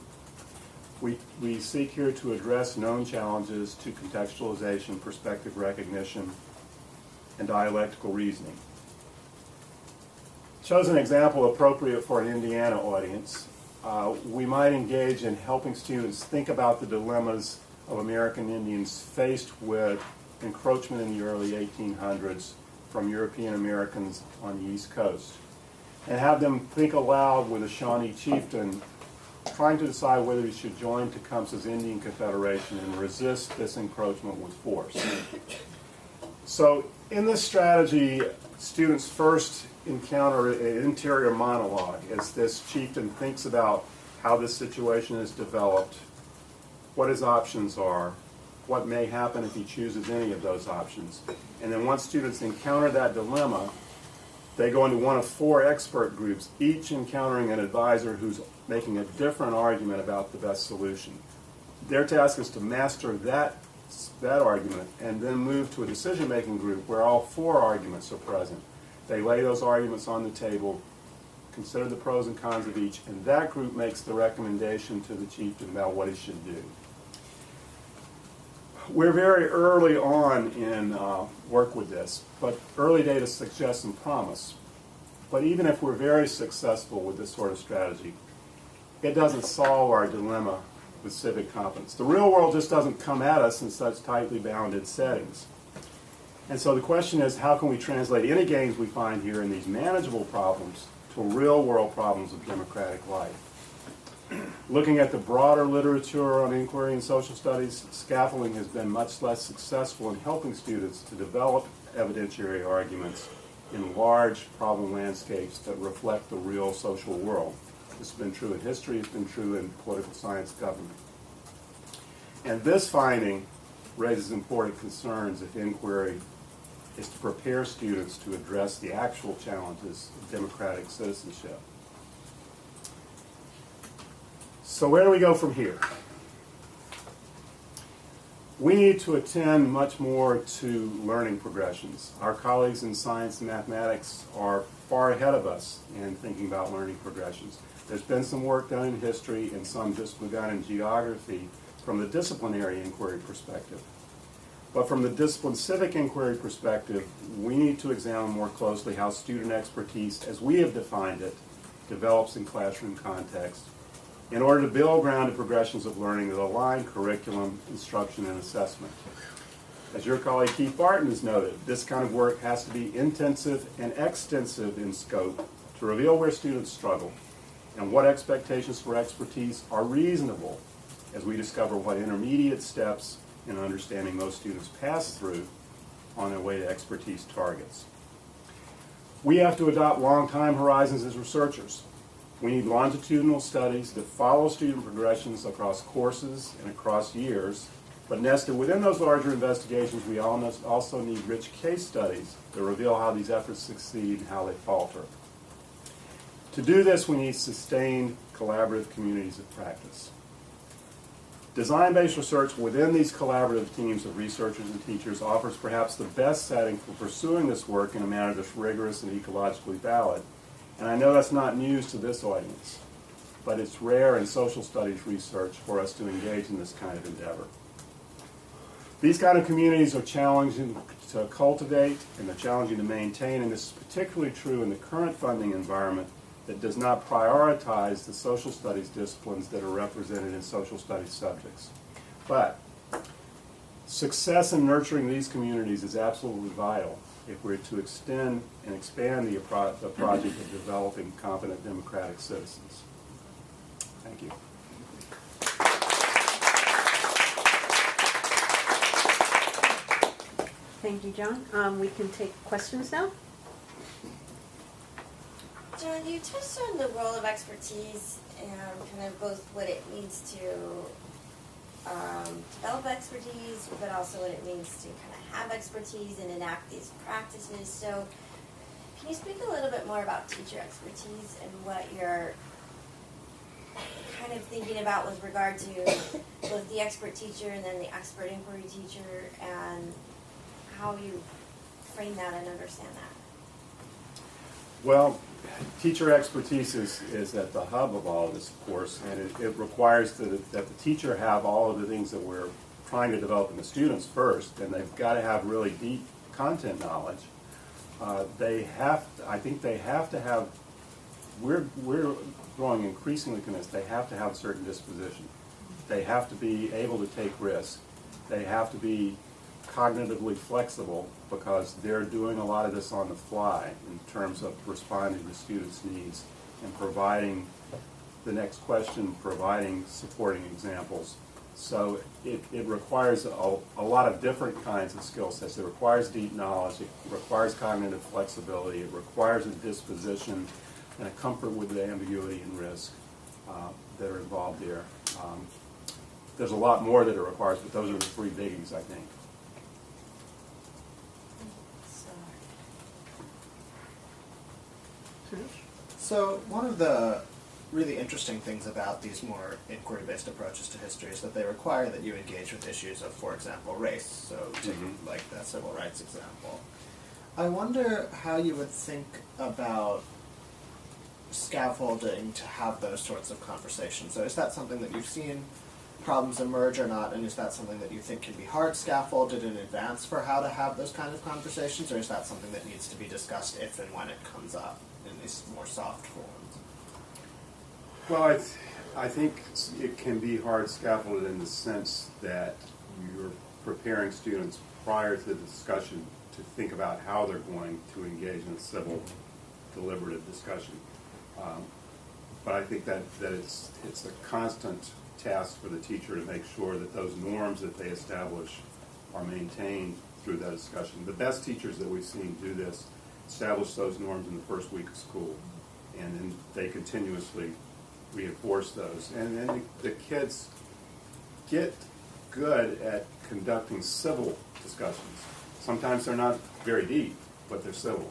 We seek here to address known challenges to contextualization, perspective recognition, and dialectical reasoning. Chosen example appropriate for an Indiana audience. We might engage in helping students think about the dilemmas of American Indians faced with encroachment in the early 1800s from European Americans on the East Coast, and have them think aloud with a Shawnee chieftain trying to decide whether he should join Tecumseh's Indian Confederation and resist this encroachment with force. So in this strategy, students first encounter an interior monologue as this chieftain thinks about how this situation is developed, what his options are, what may happen if he chooses any of those options. And then once students encounter that dilemma, they go into one of 4 expert groups, each encountering an advisor who's making a different argument about the best solution. Their task is to master that argument and then move to a decision-making group where all 4 arguments are present. They lay those arguments on the table, consider the pros and cons of each, and that group makes the recommendation to the chieftain about what he should do. We're very early on in work with this, but early data suggests some promise. But even if we're very successful with this sort of strategy, it doesn't solve our dilemma with civic competence. The real world just doesn't come at us in such tightly bounded settings. And so the question is, how can we translate any gains we find here in these manageable problems to real world problems of democratic life? Looking at the broader literature on inquiry and social studies, scaffolding has been much less successful in helping students to develop evidentiary arguments in large problem landscapes that reflect the real social world. This has been true in history, it's been true in political science government. And this finding raises important concerns if inquiry is to prepare students to address the actual challenges of democratic citizenship. So where do we go from here? We need to attend much more to learning progressions. Our colleagues in science and mathematics are far ahead of us in thinking about learning progressions. There's been some work done in history and some just begun in geography from the disciplinary inquiry perspective. But from the discipline civic inquiry perspective, we need to examine more closely how student expertise, as we have defined it, develops in classroom context in order to build grounded progressions of learning that align curriculum, instruction, and assessment. As your colleague Keith Barton has noted, this kind of work has to be intensive and extensive in scope to reveal where students struggle and what expectations for expertise are reasonable as we discover what intermediate steps in understanding most students pass through on their way to expertise targets. We have to adopt long time horizons as researchers. We need longitudinal studies that follow student progressions across courses and across years, but nested within those larger investigations, we also need rich case studies that reveal how these efforts succeed and how they falter. To do this, we need sustained collaborative communities of practice. Design-based research within these collaborative teams of researchers and teachers offers perhaps the best setting for pursuing this work in a manner that's rigorous and ecologically valid. And I know that's not news to this audience, but it's rare in social studies research for us to engage in this kind of endeavor. These kind of communities are challenging to cultivate and they're challenging to maintain, and this is particularly true in the current funding environment that does not prioritize the social studies disciplines that are represented in social studies subjects. But success in nurturing these communities is absolutely vital if we're to extend and expand the project of developing competent democratic citizens. Thank you. Thank you, John. We can take questions now. John, you touched on the role of expertise and kind of both what it means to develop expertise, but also what it means to kind of have expertise and enact these practices. So Can you speak a little bit more about teacher expertise and what you're kind of thinking about with regard to both the expert teacher and then the expert inquiry teacher, and how you frame that and understand that? Well, teacher expertise is at the hub of all of this, of course, and it requires that the teacher have all of the things that we're trying to develop in the students first, and they've got to have really deep content knowledge. I think they have to have, we're growing increasingly convinced they have to have a certain disposition. They have to be able to take risks. They have to be cognitively flexible, because they're doing a lot of this on the fly in terms of responding to students' needs and providing the next question, providing supporting examples. So it requires a lot of different kinds of skill sets. It requires deep knowledge, it requires cognitive flexibility, it requires a disposition and a comfort with the ambiguity and risk that are involved there. There's a lot more that it requires, but those are the three biggies, I think. So one of the really interesting things about these more inquiry-based approaches to history is that they require that you engage with issues of, for example, race. So take like that civil rights example. I wonder how you would think about scaffolding to have those sorts of conversations. So is that something that you've seen problems emerge or not, and is that something that you think can be hard scaffolded in advance for how to have those kind of conversations, or is that something that needs to be discussed if and when it comes up in these more soft forms? Well, I think it can be hard scaffolded in the sense that you're preparing students prior to the discussion to think about how they're going to engage in a civil, deliberative discussion. But I think that it's a constant task for the teacher to make sure that those norms that they establish are maintained through that discussion. The best teachers that we've seen do this establish those norms in the first week of school, and then they continuously reinforce those. And then the kids get good at conducting civil discussions. Sometimes they're not very deep, but they're civil.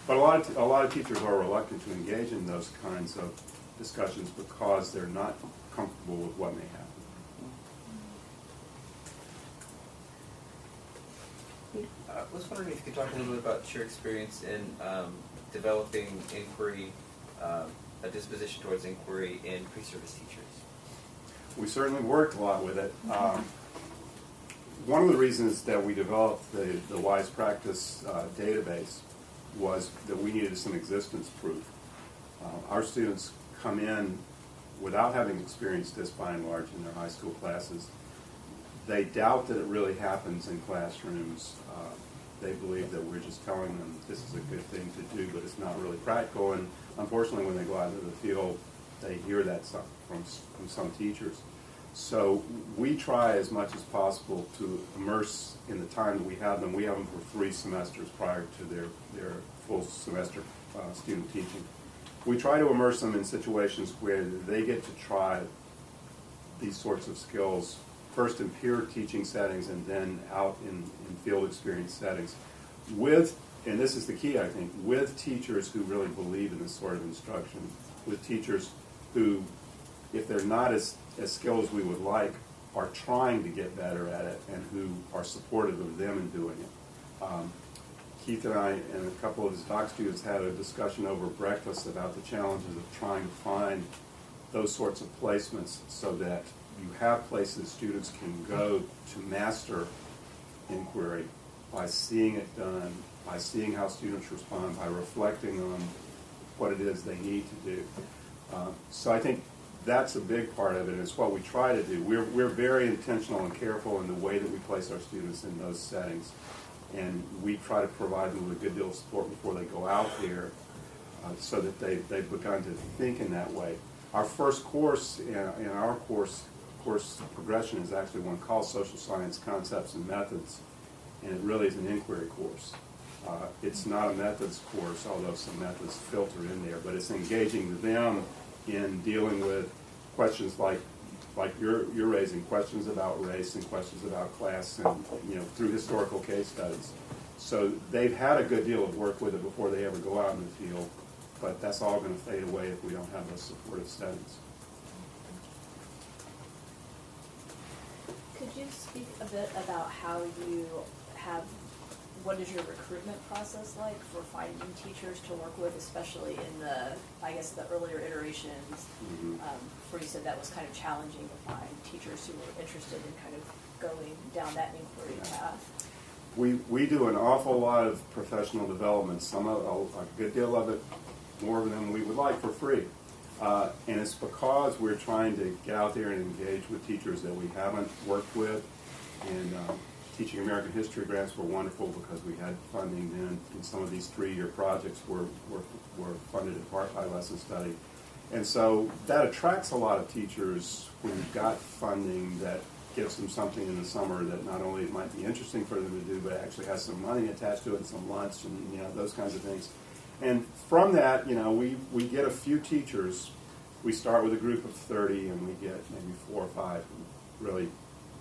But a lot of teachers are reluctant to engage in those kinds of discussions because they're not comfortable with what may happen. I was wondering if you could talk a little bit about your experience in developing inquiry, a disposition towards inquiry in pre-service teachers. We certainly worked a lot with it. One of the reasons that we developed the Wise Practice database was that we needed some existence proof. Our students come in without having experienced this by and large in their high school classes. They doubt that it really happens in classrooms. They believe that we're just telling them this is a good thing to do, but it's not really practical. And unfortunately, when they go out into the field, they hear that from some teachers. So we try as much as possible to immerse in the time that we have them. We have them for 3 semesters prior to their full semester student teaching. We try to immerse them in situations where they get to try these sorts of skills, first in peer teaching settings and then out in field experience settings, with, and this is the key I think, with teachers who really believe in this sort of instruction, with teachers who, if they're not as skilled as we would like, are trying to get better at it and who are supportive of them in doing it. Keith and I and a couple of his doc students had a discussion over breakfast about the challenges of trying to find those sorts of placements so that you have places students can go to master inquiry by seeing it done, by seeing how students respond, by reflecting on what it is they need to do. So I think that's a big part of it, and it's what we try to do. We're very intentional and careful in the way that we place our students in those settings, and we try to provide them with a good deal of support before they go out there so that they've begun to think in that way. Our first course in our course progression is actually one called Social Science Concepts and Methods, and it really is an inquiry course. It's not a methods course, although some methods filter in there, but it's engaging them in dealing with questions like you're raising, questions about race and questions about class, and through historical case studies. So they've had a good deal of work with it before they ever go out in the field, but that's all going to fade away if we don't have those supportive studies. Could you speak a bit about how you have, what is your recruitment process like for finding teachers to work with, especially in the, I guess, the earlier iterations, where you said that was kind of challenging to find teachers who were interested in kind of going down that inquiry path? We do an awful lot of professional development, a good deal of it, more than we would like, for free. And it's because we're trying to get out there and engage with teachers that we haven't worked with. And teaching American history grants were wonderful because we had funding then, and some of these 3-year projects were funded in part by lesson study. And so that attracts a lot of teachers when you've got funding that gives them something in the summer that not only might be interesting for them to do, but actually has some money attached to it and some lunch and those kinds of things. And from that, we get a few teachers. We start with a group of 30, and we get maybe 4 or 5 who really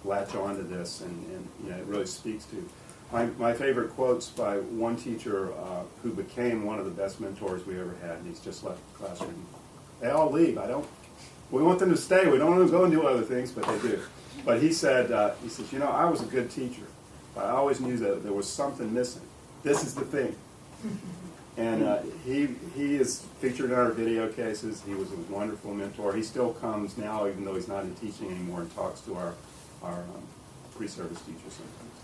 latch onto this, and it really speaks to. My favorite quote's by one teacher who became one of the best mentors we ever had, and he's just left the classroom. They all leave. We want them to stay. We don't want them to go and do other things, but they do. But he says, I was a good teacher, but I always knew that there was something missing. This is the thing. And he is featured in our video cases. He was a wonderful mentor. He still comes now, even though he's not in teaching anymore, and talks to our pre-service teachers sometimes.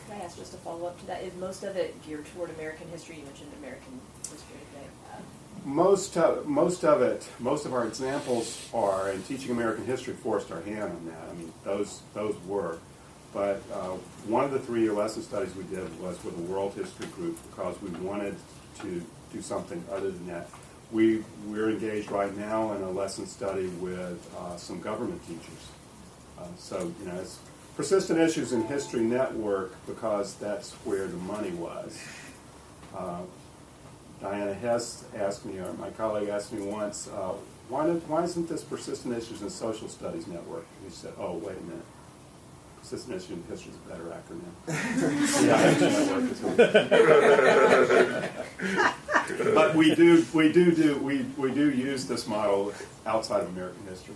Can I ask just a follow-up to that? Is most of it geared toward American history? You mentioned American history today. Most of our examples are, and teaching American history forced our hand on that. I mean, those were. But one of the 3-year lesson studies we did was with a world history group because we wanted to do something other than that. We're engaged right now in a lesson study with some government teachers. So, it's persistent issues in history network because that's where the money was. Diana Hess asked me, or my colleague asked me once, why isn't this persistent issues in social studies network? And he said, oh, wait a minute. Persistent issues in history is a better acronym. But we do use this model outside of American history.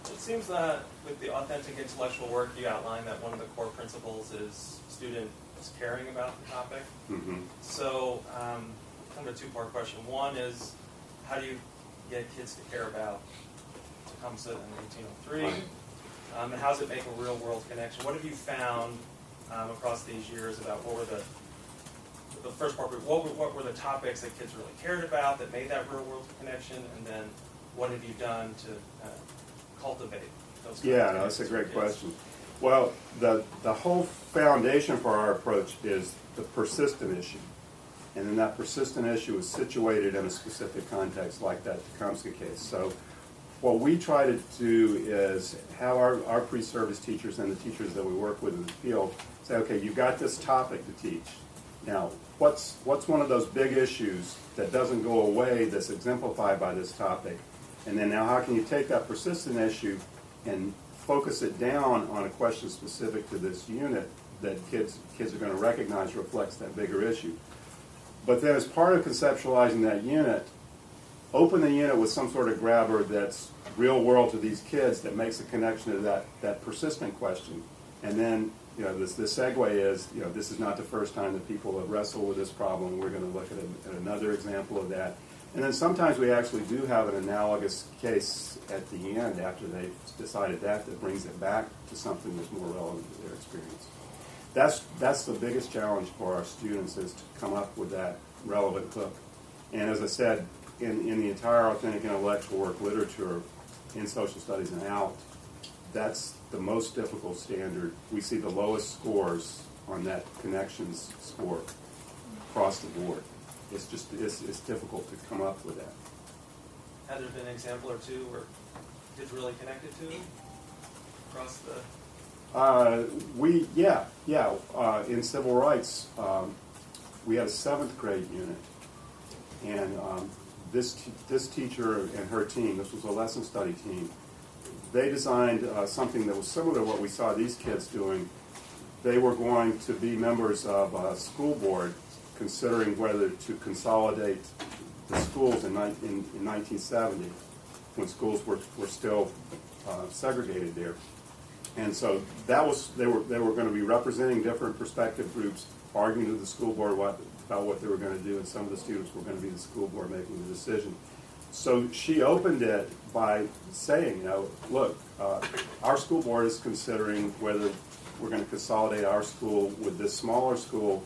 It seems that with the authentic intellectual work, you outline that one of the core principles is students caring about the topic. Mm-hmm. So, kind of a 2-part question. One is, how do you get kids to care about Tecumseh in 1803? And how does it make a real-world connection? What have you found across these years about what were the first part? What were the topics that kids really cared about that made that real-world connection? And then, what have you done to cultivate those? Yeah, no, that's a great question. Well, the whole foundation for our approach is the persistent issue. And then that persistent issue is situated in a specific context like that Tecumseh case. So what we try to do is have our pre-service teachers and the teachers that we work with in the field say, okay, you've got this topic to teach. Now, what's one of those big issues that doesn't go away that's exemplified by this topic? And then now how can you take that persistent issue and focus it down on a question specific to this unit that kids are going to recognize reflects that bigger issue. But then as part of conceptualizing that unit, open the unit with some sort of grabber that's real world to these kids that makes a connection to that persistent question. And then, the segue is, this is not the first time that people have wrestled with this problem. We're going to look at another example of that. And then sometimes we actually do have an analogous case at the end after they've decided that brings it back to something that's more relevant to their experience. That's the biggest challenge for our students, is to come up with that relevant hook. And as I said, in the entire authentic intellectual work literature, in social studies and out, that's the most difficult standard. We see the lowest scores on that connections score across the board. It's difficult to come up with that. Has there been an example or two where kids really connected to it across the? In civil rights, we had a 7th grade unit, and this teacher and her team, this was a lesson study team, they designed something that was similar to what we saw these kids doing, they were going to be members of a school board considering whether to consolidate the schools in 1970, when schools were still segregated there. And so that was, they were going to be representing different perspective groups, arguing to the school board about what they were going to do, and some of the students were going to be the school board making the decision. So she opened it by saying, you know, look, our school board is considering whether we're going to consolidate our school with this smaller school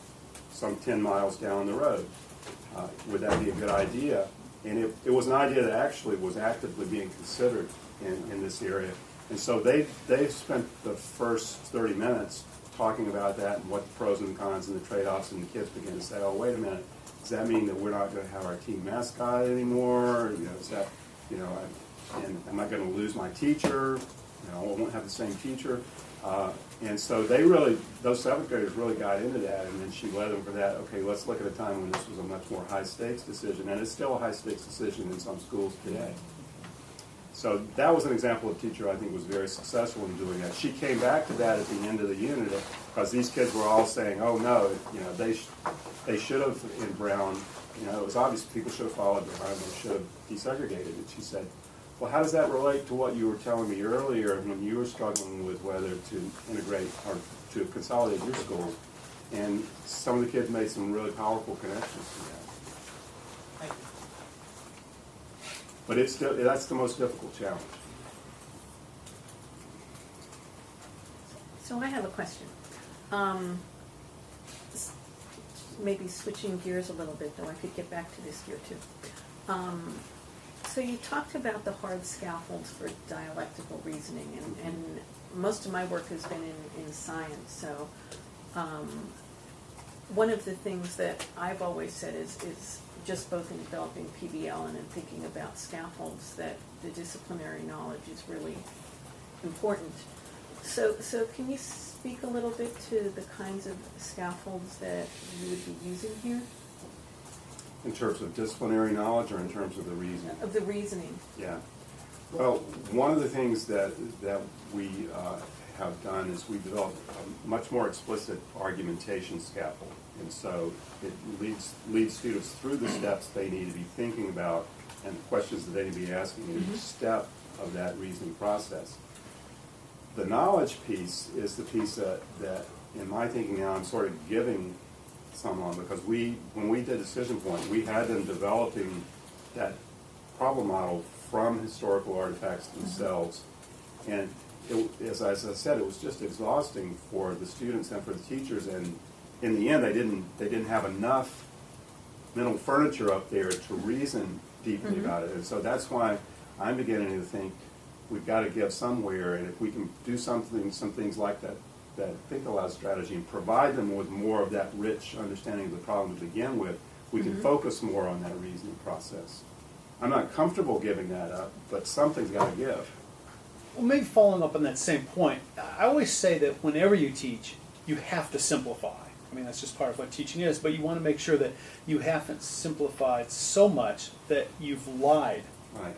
some 10 miles down the road. Would that be a good idea? And it was an idea that actually was actively being considered in this area. And so they spent the first 30 minutes talking about that and what the pros and the cons and the trade-offs, and the kids began to say, oh, wait a minute, does that mean that we're not going to have our team mascot anymore? You know, is that, you know, and am I going to lose my teacher? You know, I won't have the same teacher. And so they really, those seventh graders really got into that, and then she led them for that. Okay, let's look at a time when this was a much more high-stakes decision, and it's still a high-stakes decision in some schools today. So that was an example of a teacher I think was very successful in doing that. She came back to that at the end of the unit because these kids were all saying, oh no, you know, they should have, in Brown, you know, it was obvious people should have followed Brown, they should have desegregated it. She said, well, how does that relate to what you were telling me earlier when you were struggling with whether to integrate or to consolidate your schools? And some of the kids made some really powerful connections to that. Thank you. But it's still, that's the most difficult challenge. So I have a question. Maybe switching gears a little bit, though I could get back to this here too. So you talked about the hard scaffolds for dialectical reasoning, and most of my work has been in science. So one of the things that I've always said is just both in developing PBL and in thinking about scaffolds, that the disciplinary knowledge is really important. So can you speak a little bit to the kinds of scaffolds that you would be using here? In terms of disciplinary knowledge or in terms of the reasoning? Of the reasoning. Yeah. Well, one of the things that we have done is we developed a much more explicit argumentation scaffold. And so it leads students through the steps they need to be thinking about and the questions that they need to be asking in each step of that reasoning process. The knowledge piece is the piece that in my thinking now, I'm sort of giving someone, because when we did Decision Point, we had them developing that problem model from historical artifacts themselves. And as I said, it was just exhausting for the students and for the teachers, and in the end they didn't have enough mental furniture up there to reason deeply about it. And so that's why I'm beginning to think we've got to give somewhere, and if we can do some things like that think aloud strategy and provide them with more of that rich understanding of the problem to begin with, we can focus more on that reasoning process. I'm not comfortable giving that up, but something's got to give. Well, maybe following up on that same point, I always say that whenever you teach, you have to simplify. I mean, that's just part of what teaching is, but you want to make sure that you haven't simplified so much that you've lied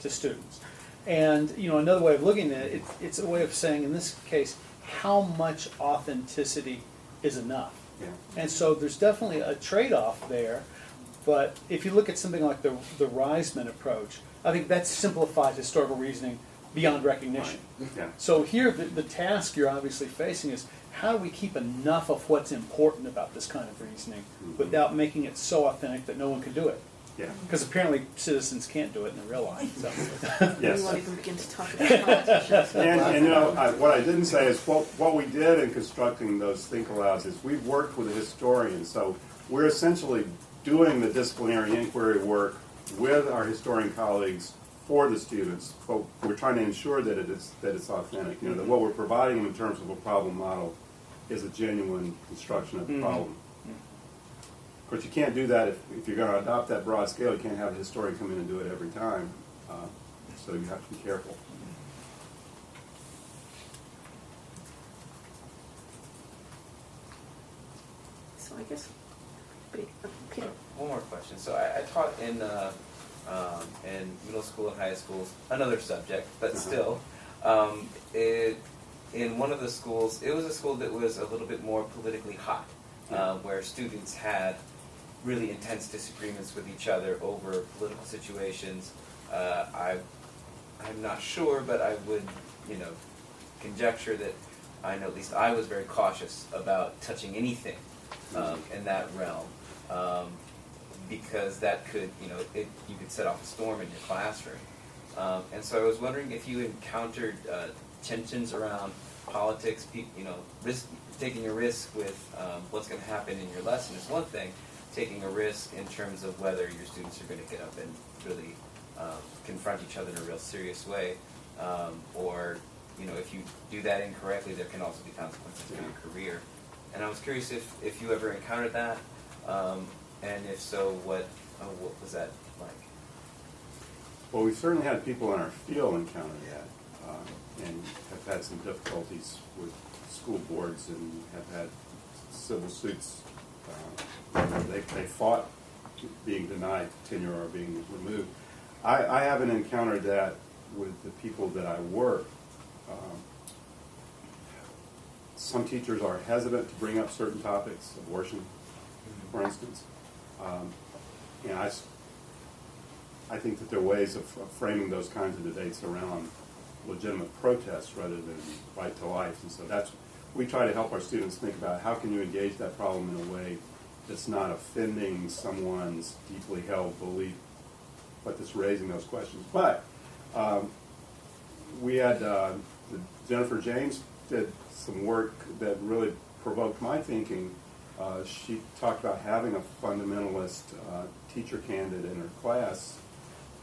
to students. And, you know, another way of looking at it, it's a way of saying, in this case, how much authenticity is enough. Yeah. And so there's definitely a trade-off there, but if you look at something like the Reisman approach, I think that simplifies historical reasoning beyond recognition. Right. Yeah. So here, the task you're obviously facing is, how do we keep enough of what's important about this kind of reasoning without making it so authentic that no one can do it? Yeah. Because apparently citizens can't do it in real life. So. Yes. We won't even begin to talk about politicians. And you know, what I didn't say is what we did in constructing those think alouds is we've worked with a historian. So we're essentially doing the disciplinary inquiry work with our historian colleagues for the students. But we're trying to ensure that it's authentic. You know, that what we're providing them in terms of a problem model is a genuine construction of the problem. Of course, you can't do that if you're going to adopt that broad scale. You can't have a historian come in and do it every time. So you have to be careful. So I guess, Peter. One more question. So I taught in middle school and high schools, another subject, but still, in one of the schools, it was a school that was a little bit more politically hot, where students had really intense disagreements with each other over political situations. I'm not sure, but I would, conjecture that I know at least I was very cautious about touching anything in that realm, because that could, you could set off a storm in your classroom. And so I was wondering if you encountered tensions around politics, taking a risk with what's going to happen in your lesson is one thing. Taking a risk in terms of whether your students are going to get up and really confront each other in a real serious way, or if you do that incorrectly, there can also be consequences for your career. And I was curious if you ever encountered that, and if so, what was that like? Well, we've certainly had people in our field encounter that, and have had some difficulties with school boards and have had civil suits. They fought being denied tenure or being removed. I haven't encountered that with the people that I work. Some teachers are hesitant to bring up certain topics, abortion, for instance. And I think that there are ways of framing those kinds of debates around legitimate protests rather than right to life. And so we try to help our students think about how can you engage that problem in a way that's not offending someone's deeply held belief, but that's raising those questions. But we had Jennifer James did some work that really provoked my thinking. She talked about having a fundamentalist teacher candidate in her class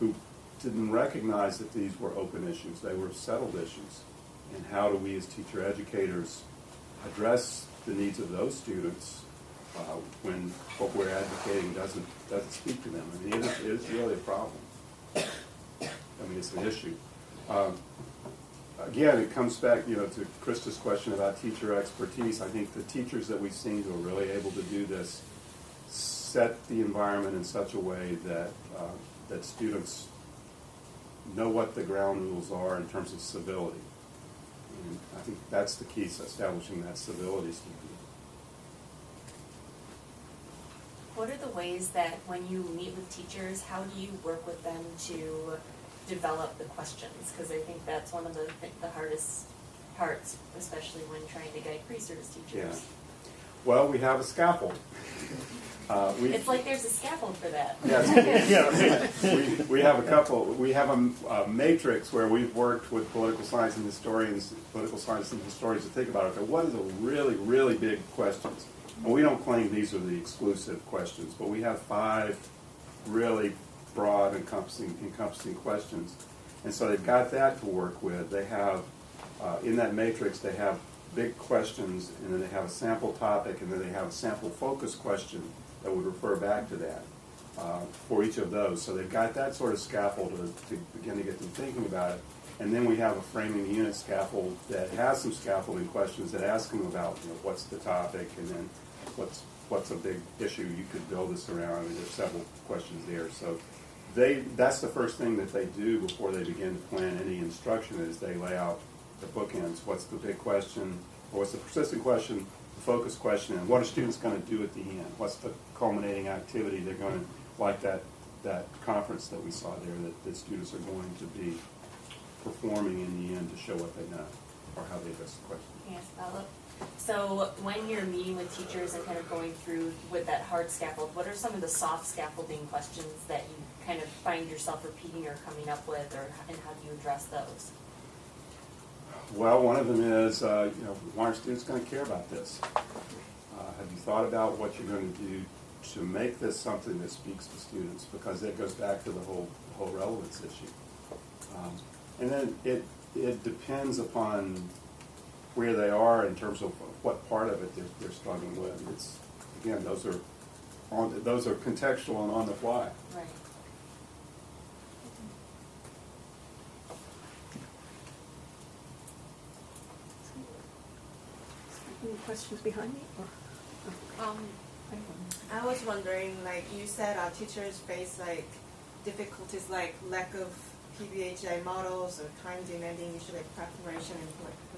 who didn't recognize that these were open issues. They were settled issues. And how do we as teacher educators address the needs of those students when what we're advocating doesn't speak to them? I mean, it is really a problem. I mean, it's an issue. Again, it comes back, to Krista's question about teacher expertise. I think the teachers that we've seen who are really able to do this set the environment in such a way that that students know what the ground rules are in terms of civility. And I think that's the key to establishing that civility standard. What are the ways that when you meet with teachers, how do you work with them to develop the questions? Because I think that's one of the hardest parts, especially when trying to guide pre-service teachers. Yeah. Well, we have a scaffold. It's like there's a scaffold for that. Yes, we have a couple. We have a matrix where we've worked with political science and historians to think about it. What are the really, really big questions? And we don't claim these are the exclusive questions, but we have 5 really broad, encompassing questions. And so they've got that to work with. They have, in that matrix, they have big questions, and then they have a sample topic, and then they have a sample focus question that would refer back to that for each of those. So they've got that sort of scaffold to begin to get them thinking about it. And then we have a framing the unit scaffold that has some scaffolding questions that ask them about what's the topic, and then what's a big issue you could build this around. I mean, there's several questions there. So that's the first thing that they do before they begin to plan any instruction is they lay out the bookends. What's the big question, or what's the persistent question, the focus question, and what are students going to do at the end? What's the culminating activity they're going to, like that conference that we saw there, that students are going to be performing in the end to show what they know, or how they address the question. Yes, follow-up. So when you're meeting with teachers and kind of going through with that hard scaffold, what are some of the soft scaffolding questions that you kind of find yourself repeating or coming up with, and how do you address those? Well, one of them is, why are students going to care about this? Have you thought about what you're going to do to make this something that speaks to students? Because that goes back to the whole relevance issue. And then it depends upon where they are in terms of what part of it they're struggling with. It's, again, those are contextual and on the fly. Right. Any questions behind me? I was wondering, like you said, our teachers face like difficulties like lack of PBHI models or time demanding usually preparation and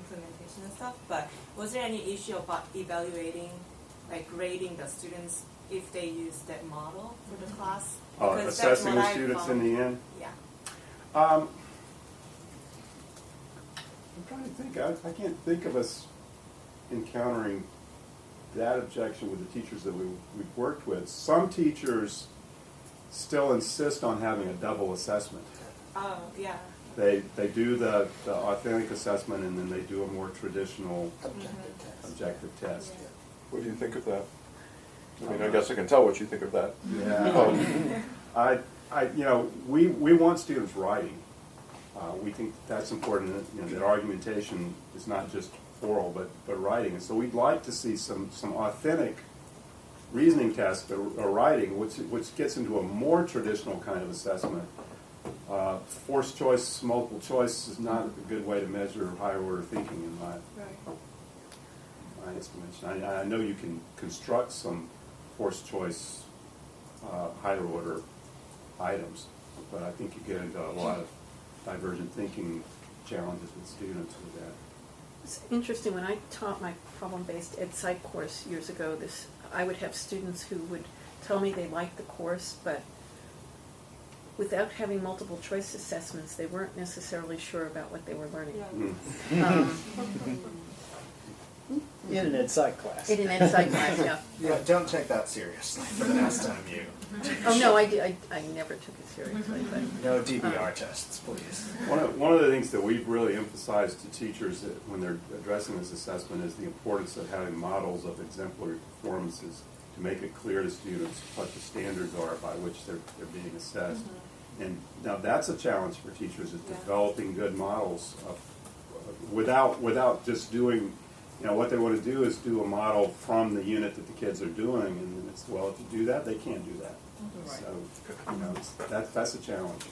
implementation and stuff, but was there any issue about evaluating, like grading the students if they use that model for the class? Because that's assessing what the I students found. in the end? Yeah. I'm trying to think. I can't think of us encountering that objection with the teachers that we've worked with. Some teachers still insist on having a double assessment. Oh, yeah. They do the authentic assessment, and then they do a more traditional objective test. What do you think of that? I mean, I guess I can tell what you think of that. Yeah. We want students writing. We think that's important. That argumentation is not just oral, but writing. And so we'd like to see some authentic reasoning tests or writing, which gets into a more traditional kind of assessment. Forced choice, multiple choice is not a good way to measure higher order thinking in my estimation. I know you can construct some forced choice higher order items, but I think you get into a lot of divergent thinking challenges with students with that. It's interesting, when I taught my problem-based ed psych course years ago, I would have students who would tell me they liked the course, but without having multiple choice assessments, they weren't necessarily sure about what they were learning. In an ed psych class. In an ed psych class, yeah. Yeah, don't take that seriously for the next time you teach. Oh, no, I never took it seriously. But, no DBR tests, please. One of the things that we've really emphasized to teachers when they're addressing this assessment is the importance of having models of exemplary performances to make it clear to students what the standards are by which they're being assessed. And now that's a challenge for teachers, is developing good models without just doing, what they want to do is do a model from the unit that the kids are doing, and then it's, well, if you do that, they can't do that. So, that's a challenge.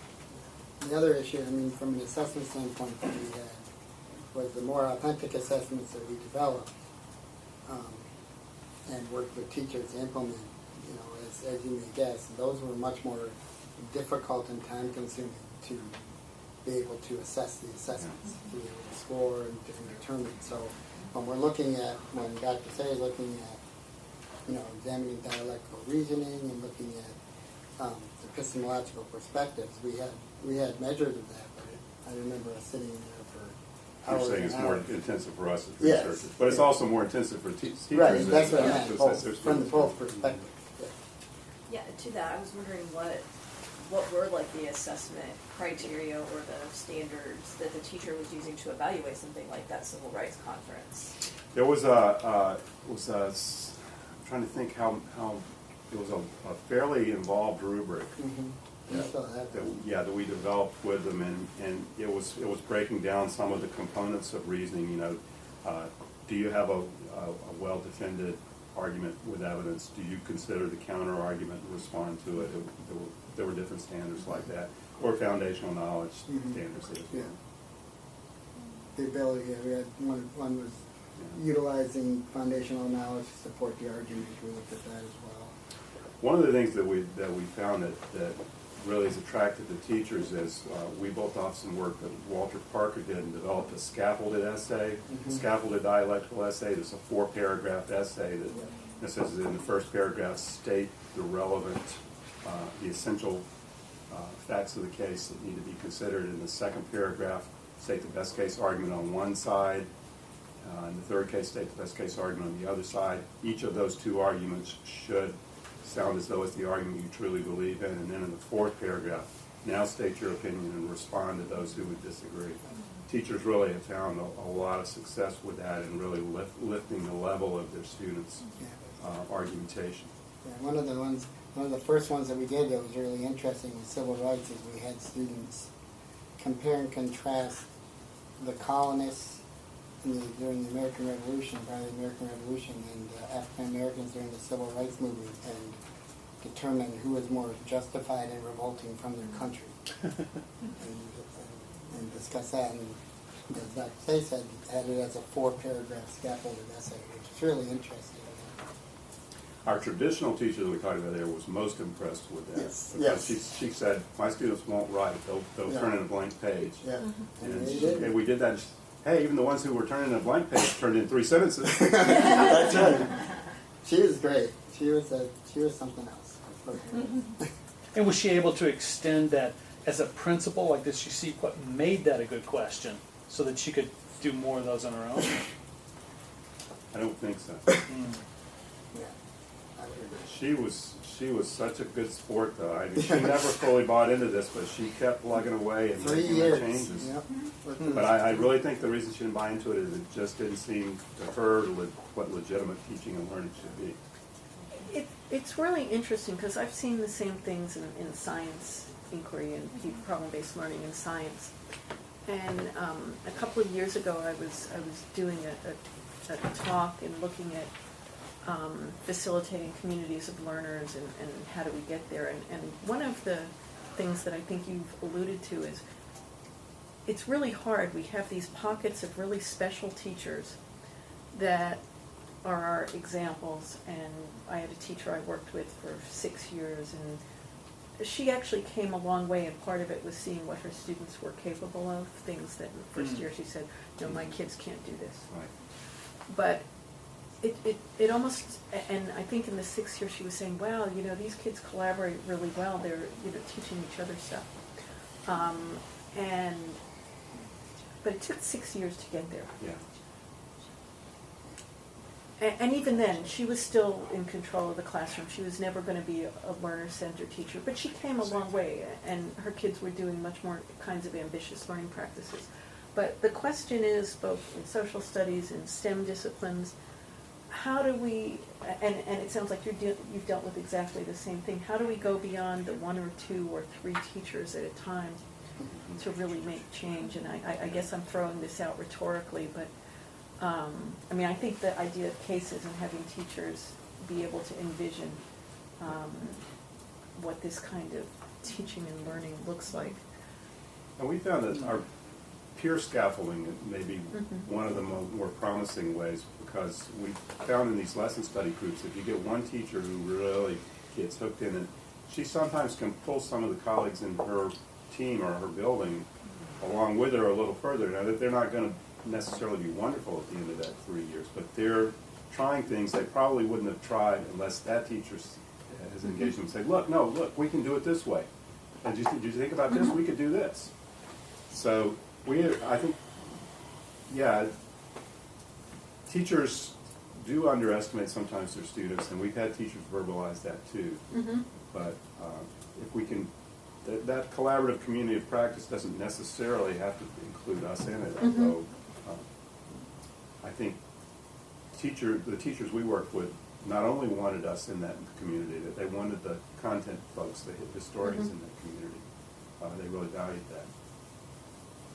The other issue, from an assessment standpoint that we had, was the more authentic assessments that we developed and worked with teachers to implement, as you may guess, those were much more difficult and time-consuming to be able to assess the assessments, to be able to score and determine. So when Dr. Saye is looking at, examining dialectical reasoning and looking at epistemological perspectives, we had measures of that, but I remember us sitting in there for hours. You're saying it's more intensive for us as researchers, yes. But it's also more intensive for teachers. Right, that's what I meant, from both perspectives. Yeah, to that, I was wondering what were like the assessment criteria or the standards that the teacher was using to evaluate something like that civil rights conference? There was I'm trying to think how it was a fairly involved rubric. That we developed with them, and it was breaking down some of the components of reasoning. Do you have a well-defended argument with evidence? Do you consider the counter argument and respond to it? There were different standards like that, or foundational knowledge standards. The ability, we had one was utilizing foundational knowledge to support the argument. We looked at that as well. One of the things that we found that really has attracted the teachers is we built off some work that Walter Parker did and developed a scaffolded essay, scaffolded dialectical essay. There's a 4-paragraph essay that says in the first paragraph state the relevant, the essential facts of the case that need to be considered. In the second paragraph, state the best case argument on one side. In the third case, state the best case argument on the other side. Each of those two arguments should sound as though it's the argument you truly believe in. And then in the fourth paragraph, now state your opinion and respond to those who would disagree. Teachers really have found a lot of success with that and really lifting the level of their students' argumentation. Yeah, one of the first ones that we did that was really interesting with civil rights is we had students compare and contrast the colonists during the American Revolution, prior to the American Revolution, and African Americans during the Civil Rights Movement, and determine who was more justified in revolting from their country, and discuss that. And as Dr. Saye said, had it as a 4-paragraph scaffolded essay, which is really interesting. Our traditional teacher that we talked about there was most impressed with that. Yes. She said, my students won't write, they'll turn in a blank page. Yeah. And we did that hey, even the ones who were turning in a blank page turned in 3 sentences. That's right. She was great. She was something else. And was she able to extend that as a principle? Like, did she see what made that a good question so that she could do more of those on her own? I don't think so. Yeah, I would agree. She was such a good sport, though. I mean, she never fully bought into this, but she kept plugging away and 3 making years. the changes. Yep. But I really think the reason she didn't buy into it is it just didn't seem to her what legitimate teaching and learning should be. It's really interesting because I've seen the same things in science inquiry and problem-based learning in science. And a couple of years ago, I was doing a talk and looking at facilitating communities of learners and how do we get there. And one of the things that I think you've alluded to is it's really hard. We have these pockets of really special teachers that are our examples, and I had a teacher I worked with for 6 years, and she actually came a long way, and part of it was seeing what her students were capable of, things that in the first year she said, no, my kids can't do this. Right. But it almost, and I think in the 6th year she was saying, wow, these kids collaborate really well, they're teaching each other stuff. But it took 6 years to get there. Yeah. And even then, she was still in control of the classroom. She was never going to be a learner-centered teacher, but she came a long way, and her kids were doing much more kinds of ambitious learning practices. But the question is, both in social studies and STEM disciplines, how do we, and it sounds like you've dealt with exactly the same thing, how do we go beyond the 1 or 2 or 3 teachers at a time to really make change? And I guess I'm throwing this out rhetorically, but I think the idea of cases and having teachers be able to envision what this kind of teaching and learning looks like. And we found that our peer scaffolding may be one of the more promising ways, because we found in these lesson study groups, if you get one teacher who really gets hooked in it, she sometimes can pull some of the colleagues in her team or her building along with her a little further. Now, that they're not going to necessarily be wonderful at the end of that 3 years, but they're trying things they probably wouldn't have tried unless that teacher has engaged them and said, look, we can do it this way. And did you think about this? We could do this. So I think, teachers do underestimate sometimes their students, and we've had teachers verbalize that too. But if we can, that collaborative community of practice doesn't necessarily have to include us in it, although I think the teachers we worked with not only wanted us in that community, that they wanted the content folks, the historians in that community. They really valued that.